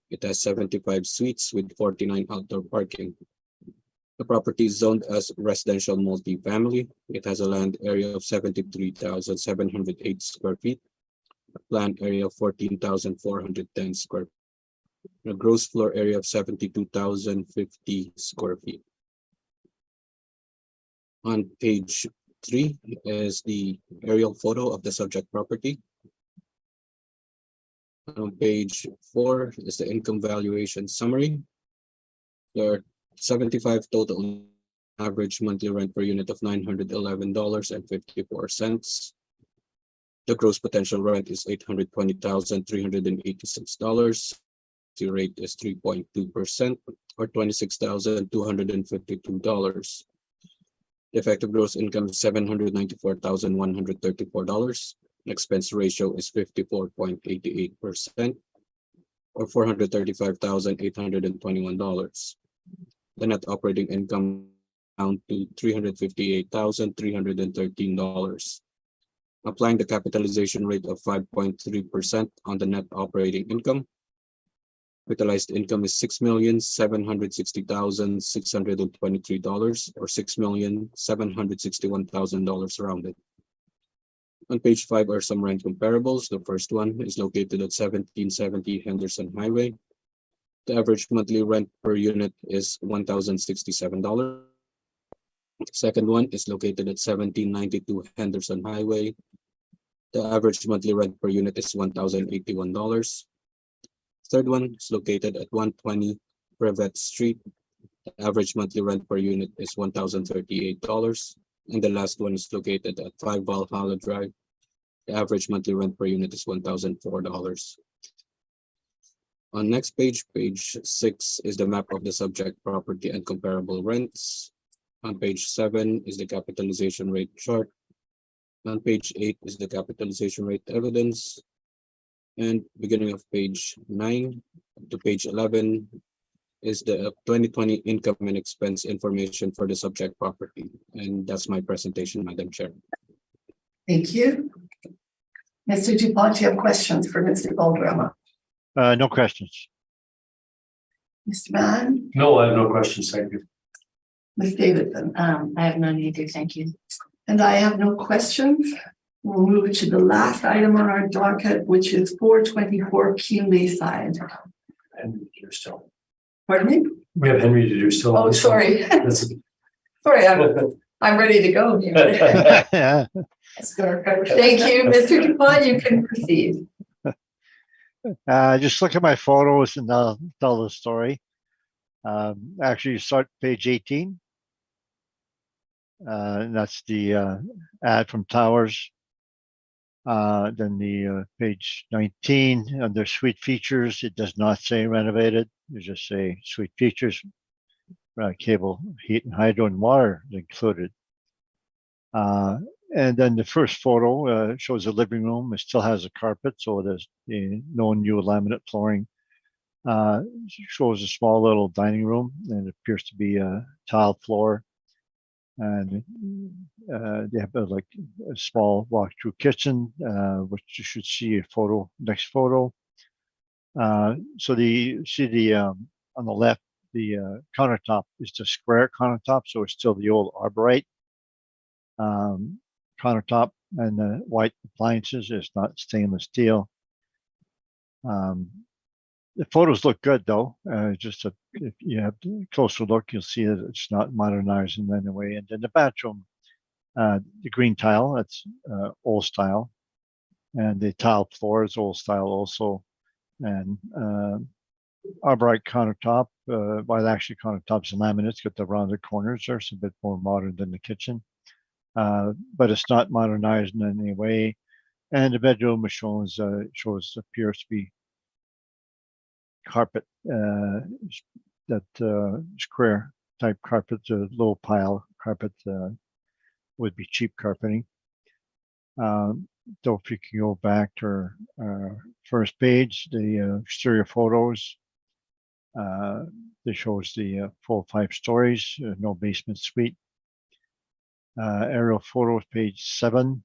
It has 75 suites with 49 outdoor parking. The property is zoned as residential multifamily. It has a land area of 73,708 square feet, a planned area of 14,410 square feet, a gross floor area of 72,050 square feet. On page 3 is the aerial photo of the subject property. On page 4 is the income valuation summary. There are 75 total average monthly rent per unit of $911.54. The gross potential rent is $820,386. The rate is 3.2% or $26,252. The effective gross income is $794,134. Expense ratio is 54.88% or $435,821. The net operating income down to $358,313. Applying the capitalization rate of 5.3% on the net operating income. Capitalized income is $6,760,623 or $6,761,000 rounded. On page 5 are some rent comparables. The first one is located at 1770 Henderson Highway. The average monthly rent per unit is $1,067. The second one is located at 1792 Henderson Highway. The average monthly rent per unit is $1,081. Third one is located at 120 Brevet Street. The average monthly rent per unit is $1,038. And the last one is located at 5 Valhalla Drive. The average monthly rent per unit is $1,004. On next page, page 6 is the map of the subject property and comparable rents. On page 7 is the capitalization rate chart. On page 8 is the capitalization rate evidence. And beginning of page 9 to page 11 is the 2020 income and expense information for the subject property. And that's my presentation, Madam Chair. Thank you. Mr. DuPont, you have questions for Mr. Boardroom? No questions. Mr. Mann, No, I have no questions. Thank you. Ms. Davidson, I have none either, thank you. and I have no questions. We'll move to the last item on our docket, which is 424 Keenly side. Henry to do still. Pardon me? We have Henry to do still. on Oh, this one. sorry. That's- Sorry, I'm ready to go. Yeah. Thank you, Mr. Dupont. You can proceed. Just look at my photos and I'll tell the story. Actually, you start page 18. And that's the ad from Towers. Then the page 19 under suite features, it does not say renovated. You just say suite features, cable, heat and hydro and water is included. And then the first photo shows a living room. It still has a carpet, so there's no new laminate flooring. Shows a small little dining room, and it appears to be a tiled floor. And they have like a small walk-through kitchen, which you should see a photo, next photo. So on the left, the countertop is the square countertop, so it's still the old Arborite countertop, and the white appliances is not stainless steel. The photos look good though. If you have a closer look, you'll see that it's not modernized in any way. And then the bathroom, the green tile, that's old style, and the tile floor is old style also. And Arborite countertop, well, actually countertops and laminates got the rounded corners there, so a bit more modern than the kitchen. But it's not modernized in any way. And the bedroom appears to be carpet, that square type carpet, low pile carpet would be cheap carpeting. So if you can go back to our first page, the exterior photos, that shows the full 5 stories, no basement suite. Aerial photos, page 7,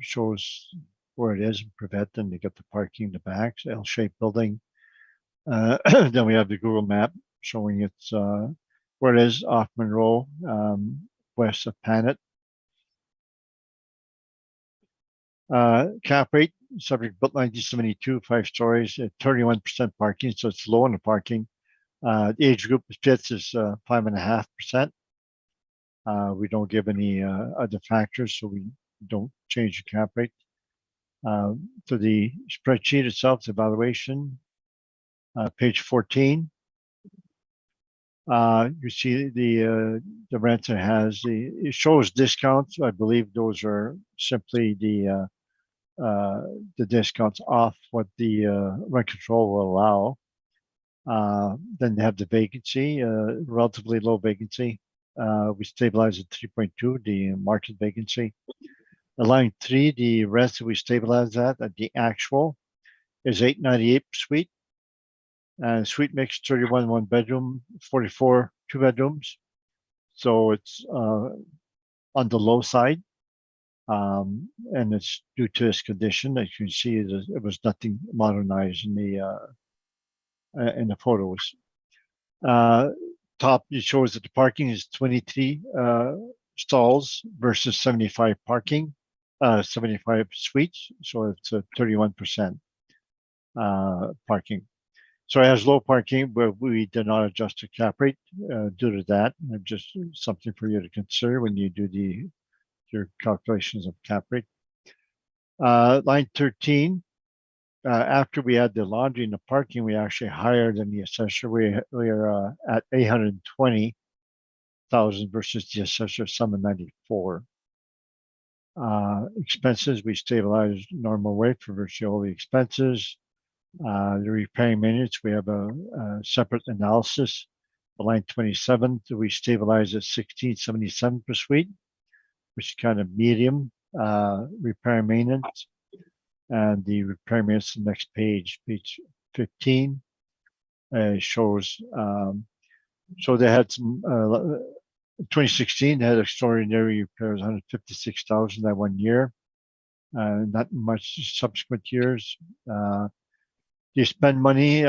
shows where it is in Privet, and you get the parking in the back, L-shaped building. Then we have the Google map showing it's where it is off Monroe, west of Panet. Cap rate, subject built 1972, 5 stories, 31% parking, so it's low on the parking. The age group it fits is 5.5%. We don't give any other factors, so we don't change the cap rate. To the spreadsheet itself, the evaluation, page 14. You see the renter has it shows discounts. I believe those are simply the discounts off what the rent control will allow. Then they have the vacancy, relatively low vacancy. We stabilize at 3.2, the market vacancy. The line 3, the rest that we stabilize at the actual is 898 suite. Suite mix 31 1 bedroom, 44 2 bedrooms. So it's on the low side. And it's due to this condition. As you can see, it was nothing modernized in the photos. Top, it shows that the parking is 23 stalls versus 75 parking, 75 suites. So it's a 31% parking. So it has low parking, but we did not adjust the cap rate due to that. Just something for you to consider when you do your calculations of cap rate. Line 13, after we add the laundry and the parking, we actually higher than the assessor. We are at 820,000 versus the assessor sum of 94. Expenses, we stabilize normal rate for virtually all the expenses. The repairing maintenance, we have a separate analysis. The line 27, we stabilize at 1677 per suite, which is kind of medium repair maintenance. And the repair maintenance, the next page, page 15, shows, so they had some, 2016, they had extraordinary repairs, 156,000 that 1 year. Not much subsequent years. You spend money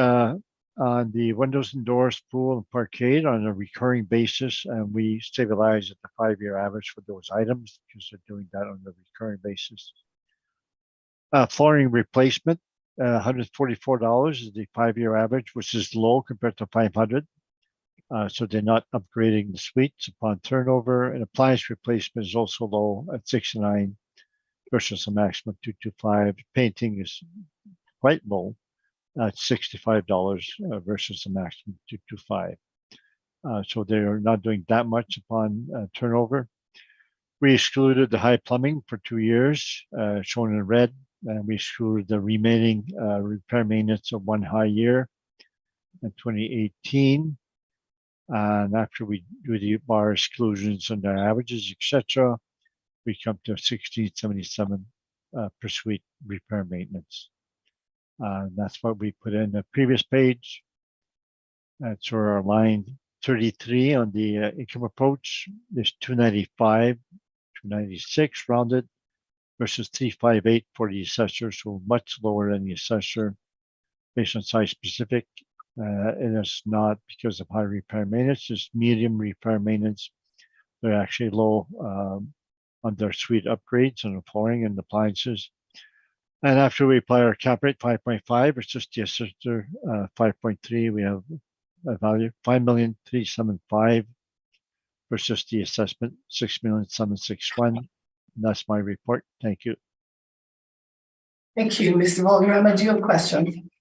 on the windows and doors, pool and parquet on a recurring basis, and we stabilize at the 5-year average for those items because they're doing that on a recurring basis. Flooring replacement, $144 is the 5-year average, which is low compared to $500. So they're not upgrading the suites upon turnover, and appliance replacement is also low at $69 versus a maximum of $225. Painting is quite low at $65 versus a maximum of $225. So they're not doing that much upon turnover. We excluded the high plumbing for 2 years, shown in red, and we excluded the remaining repair maintenance of 1 high year in 2018. And after we do the bar exclusions and their averages, etc., we come to $1,677 per suite repair maintenance. That's what we put in the previous page. That's where our line 33 on the income approach is 295, 296 rounded versus 358 for the assessor, so much lower than the assessor based on site specific. And it's not because of high repair maintenance, it's medium repair maintenance. They're actually low on their suite upgrades and the flooring and appliances. And after we apply our cap rate 5.5, it's just the assessor 5.3. We have a value 5,375,000 versus the assessment 6,761,000. And that's my report. Thank you. Thank you, Mr. Valderrama. Do you have a question?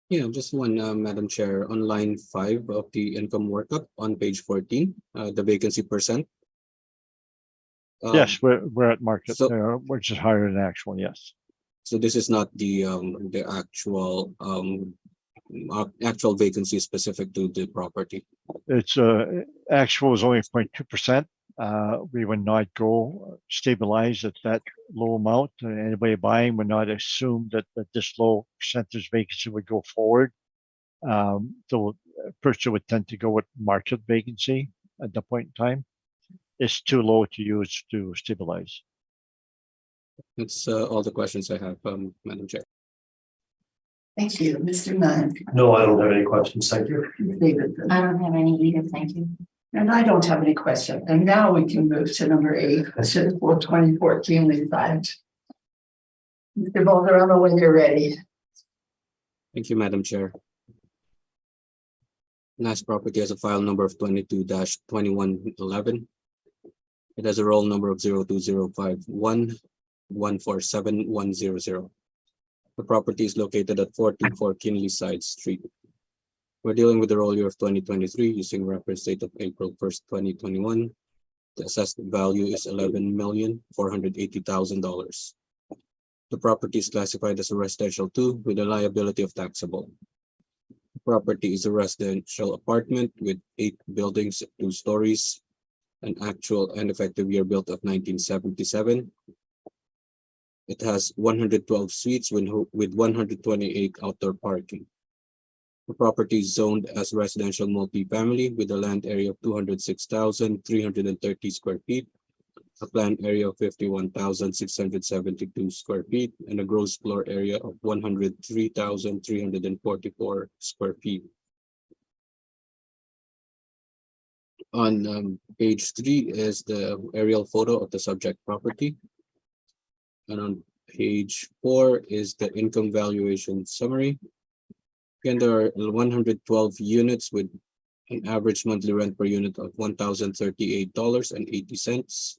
Yeah, just one, Madam Chair, on line 5 of the income workup on page 14, the vacancy percent. Yes, we're at market so- there, which is higher than actual. Yes. So this is not the actual vacancy specific to the property. It's actual is only 0.2%. We would not go stabilize at that low amount. Anybody buying would not assume that this low percentage vacancy would go forward. So a person would tend to go with market vacancy at that point in time. It's too low to use to stabilize. That's all the questions I have, Madam Chair. Thank you, Mr. Nunn. No, I don't have any questions. Thank you. Davidson. I don't have any either, thank you. And I don't have any question. And now we can move to number 8, which is for 2014 lease act. Mr. Valderrama, when you're ready. Thank you, Madam Chair. Last property has a file number of 22-2111. It has a roll number of 02051147100. The property is located at 424 Kinley Side Street. We're dealing with the roll year of 2023 using reference date of April 1st, 2021. The assessed value is $11,480,000. The property is classified as a residential 2 with a liability of taxable. The property is a residential apartment with 8 buildings, 2 stories, an actual and effective year built of 1977. It has 112 suites with 128 outdoor parking. The property is zoned as residential multifamily with a land area of 206,330 square feet, a planned area of 51,672 square feet, and a gross floor area of 103,344 square feet. On page 3 is the aerial photo of the subject property. And on page 4 is the income valuation summary. Again, there are 112 units with an average monthly rent per unit of $1,038.80.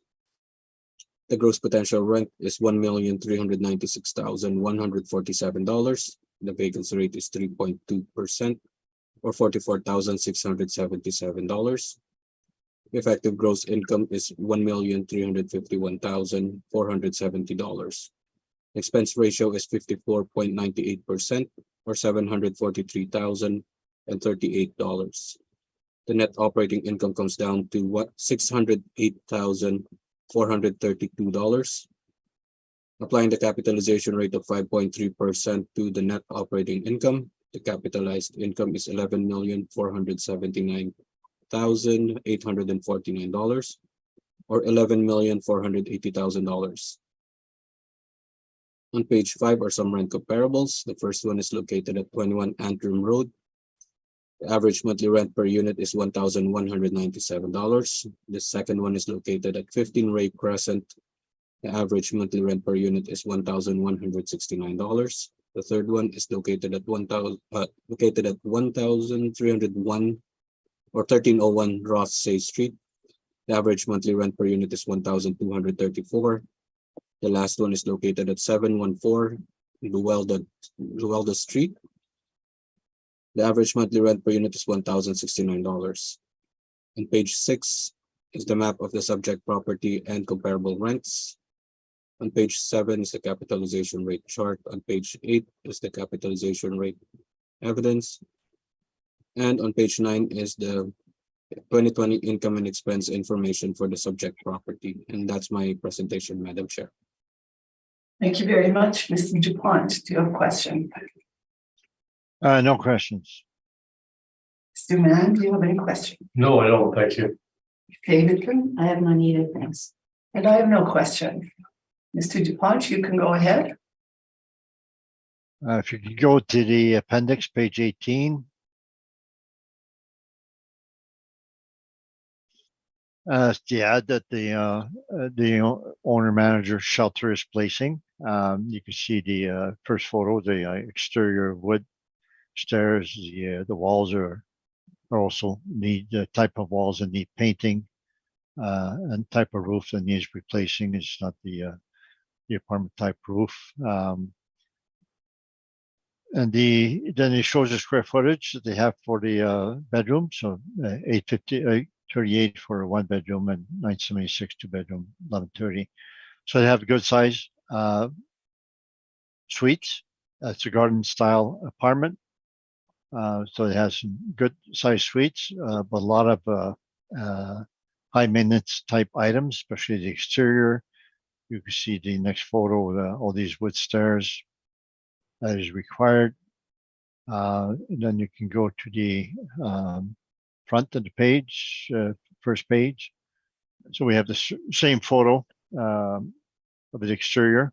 The gross potential rent is $1,396,147. The vacancy rate is 3.2% or $44,677. Effective gross income is $1,351,470. Expense ratio is 54.98% or $743,038. The net operating income comes down to $608,432. Applying the capitalization rate of 5.3% to the net operating income, the capitalized income is $11,479,849 or $11,480,000. On page 5 are some rent comparables. The first one is located at 21 Antrim Road. The average monthly rent per unit is $1,197. The second one is located at 15 Ray Crescent. The average monthly rent per unit is $1,169. The third one is located at 1,301 or 1301 Ross Say Street. The average monthly rent per unit is $1,234. The last one is located at 714 Luelda Street. The average monthly rent per unit is $1,069. On page 6 is the map of the subject property and comparable rents. On page 7 is the capitalization rate chart. On page 8 is the capitalization rate evidence. And on page 9 is the 2020 income and expense information for the subject property. And that's my presentation, Madam Chair. Thank you very much, Mr. DuPont. Do you have a question? No questions. Mr. Mann, do you have any question? No, I don't, thank you. Davidson? I have none either, thanks. And I have no question. Mr. DuPont, you can go ahead. If you could go to the appendix, page 18. The ad that the owner manager shelter is placing. You can see the first photo, the exterior wood stairs. The walls are also need the type of walls that need painting, and type of roof that needs replacing. It's not the apartment type roof. And then it shows the square footage that they have for the bedroom. So 838 for a 1 bedroom and 976 2 bedroom, 1130. So they have a good size suites. It's a garden style apartment. So it has some good size suites, but a lot of high maintenance type items, especially the exterior. You can see the next photo, all these wood stairs that is required. And then you can go to the front of the page, first page. So we have the same photo of the exterior.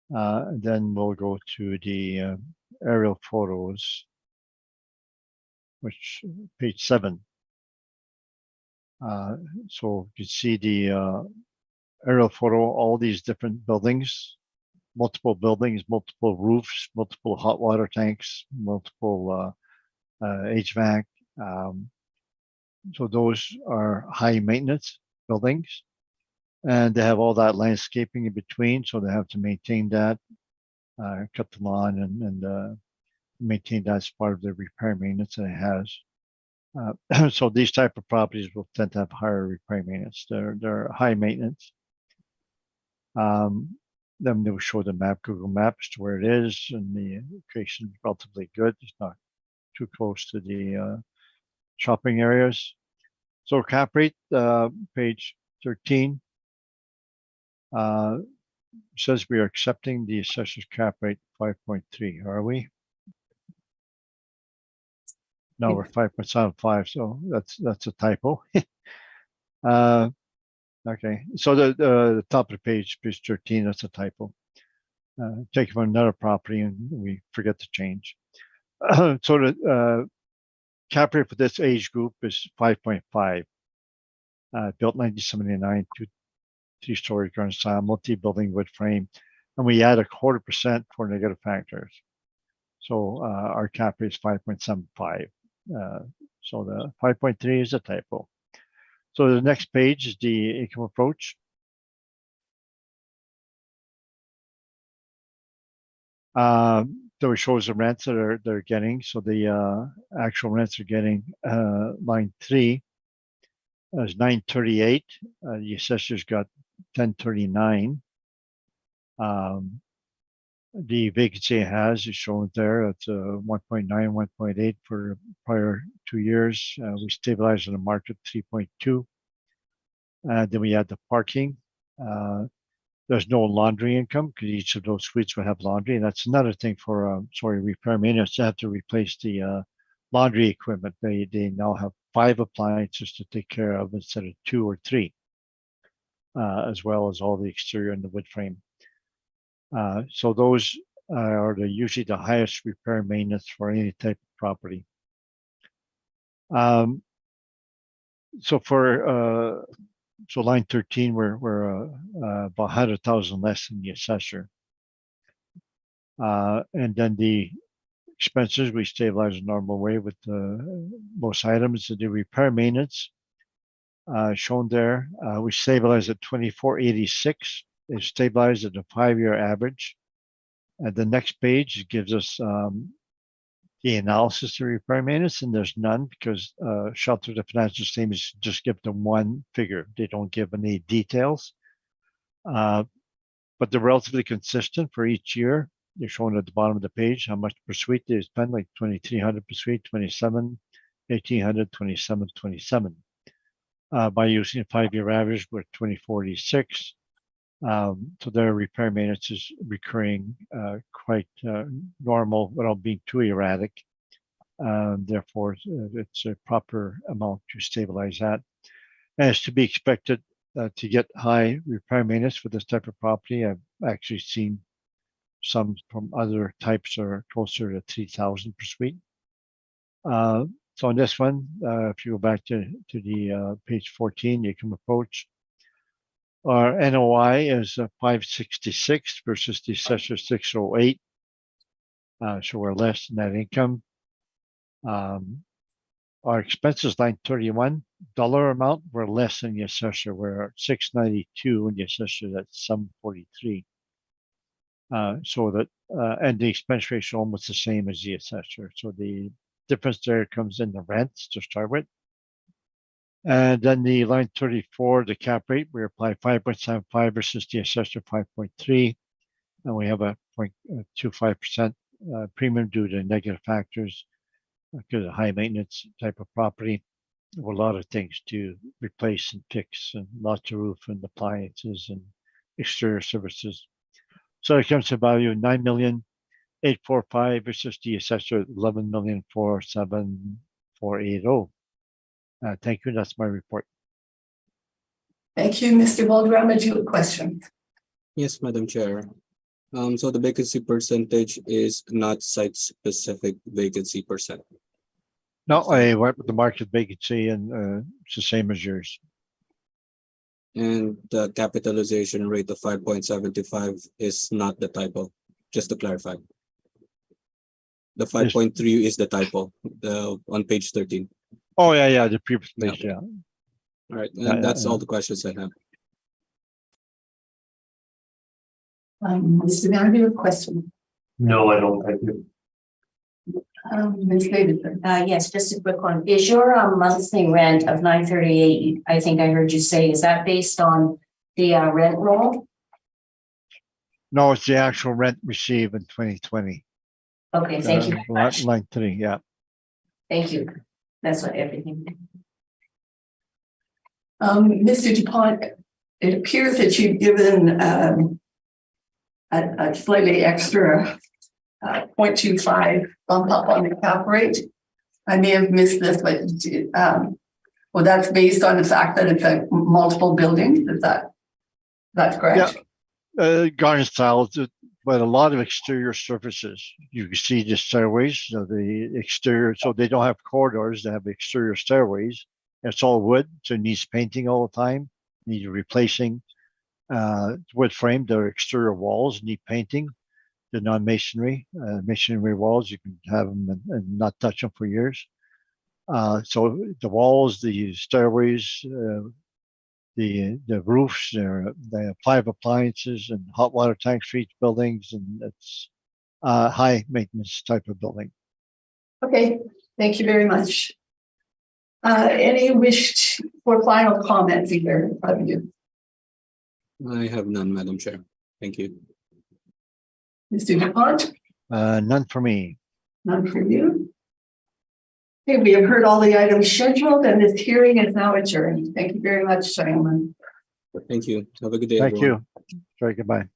And then we'll go to the aerial photos, which page 7. So you can see the aerial photo, all these different buildings, multiple roofs, multiple hot water tanks, multiple HVAC. So those are high maintenance buildings, and they have all that landscaping in between. So they have to maintain that, cut the lawn and maintain that as part of the repair maintenance that it has. So these type of properties will tend to have higher repair maintenance. They're high maintenance. Then they will show the map, Google Maps, to where it is, and the location is relatively good. It's not too close to the shopping areas. So cap rate, page 13, says we are accepting the assessor's cap rate 5.3. Are we? No, we're 5.75. So that's a typo. Okay, so the top of the page 13, that's a typo. Take from another property and we forget to change. So the cap rate for this age group is 5.5. Built 1979, 3-story garden style, multi-building wood frame, and we add 0.25% for negative factors. So our cap rate is 5.75. So the 5.3 is a typo. So the next page is the income approach. So it shows the rents that they're getting. So the actual rents are getting line 3 is 938. The assessor's got 1039. The vacancy it has is shown there. It's 1.9, 1.8 for prior 2 years. We stabilized in the market 3.2. Then we add the parking. There's no laundry income because each of those suites will have laundry. And that's another thing for, repair maintenance. They have to replace the laundry equipment. They now have 5 appliances to take care of instead of 2 or 3, as well as all the exterior and the wood frame. So those are usually the highest repair maintenance for any type of property. So for so line 13, we're about 100,000 less than the assessor. And then the expenses we stabilize the normal way with most items. The repair maintenance shown there, we stabilize at 2486. It's stabilized at a 5-year average. And the next page gives us the analysis of repair maintenance, and there's none because shelter the financial statements just give them one figure. They don't give any details. But they're relatively consistent for each year. They're shown at the bottom of the page how much per suite they spend, like 2,300 per suite, 27, 1,800, 27, 27. By using a 5-year average, we're 2046. So their repair maintenance is recurring quite normal without being too erratic. Therefore, it's a proper amount to stabilize that. And it's to be expected to get high repair maintenance for this type of property. I've actually seen some from other types are closer to 3,000 per suite. So on this one, if you go back to the page 14, you can approach. Our NOI is 566 versus the assessor 608. So we're less than net income. Our expenses line 31 dollar amount, we're less than the assessor. We're at 692 and the assessor is at 743. So that and the expense ratio almost the same as the assessor. So the difference there comes in the rents to start with. And then the line 34, the cap rate, we apply 5.75 versus the assessor 5.3. And we have a 0.25% premium due to negative factors because of high maintenance type of property. There were a lot of things to replace and fix and lots of roof and appliances and exterior services. So it comes to value of 9,845,000 versus the assessor 11,474,880. Thank you. That's my report. Thank you, Mr. Boardroom. Do you have a question? Yes, Madam Chair. So the vacancy percentage is not site-specific vacancy percent. No, I went with the market vacancy and it's the same as yours. And the capitalization rate of 5.75 is not the typo, just to clarify. The 5.3 is the typo on page 13. Oh, yeah, the previous page, yeah. All right, and that's all the questions I have. Mr. Mayor, do you have a question? No, I don't. Thank you. Ms. Davidson. Yes, just a quick one. Is your monthly rent of $938? I think I heard you say, is that based on the rent roll? No, it's the actual rent received in 2020. Okay, thank you very much. Line 3, yeah. Thank you. That's what everything. Mr. DuPont, it appears that you've given a slightly extra 0.25 bump up on the cap rate. I may have missed this, but well, that's based on the fact that it's a multiple buildings. That's correct? Yeah, garden style, but a lot of exterior surfaces. You can see the stairways, the exterior, so they don't have corridors, they have exterior stairways. It's all wood, so it needs painting all the time, need replacing wood frame. Their exterior walls need painting. The non-masonry, masonry walls, you can have them and not touch them for years. So the walls, the stairways, the roofs, they have appliances and hot water tanks for each buildings, and it's a high maintenance type of building. Okay, thank you very much. Any wish for final comments either of you? I have none, Madam Chair. Thank you. Mr. DuPont? None for me. None for you. Okay, we have heard all the items scheduled and this hearing is now adjourned. Thank you very much, gentlemen. Thank you. Have a good day, Thank everyone. you. Very goodbye.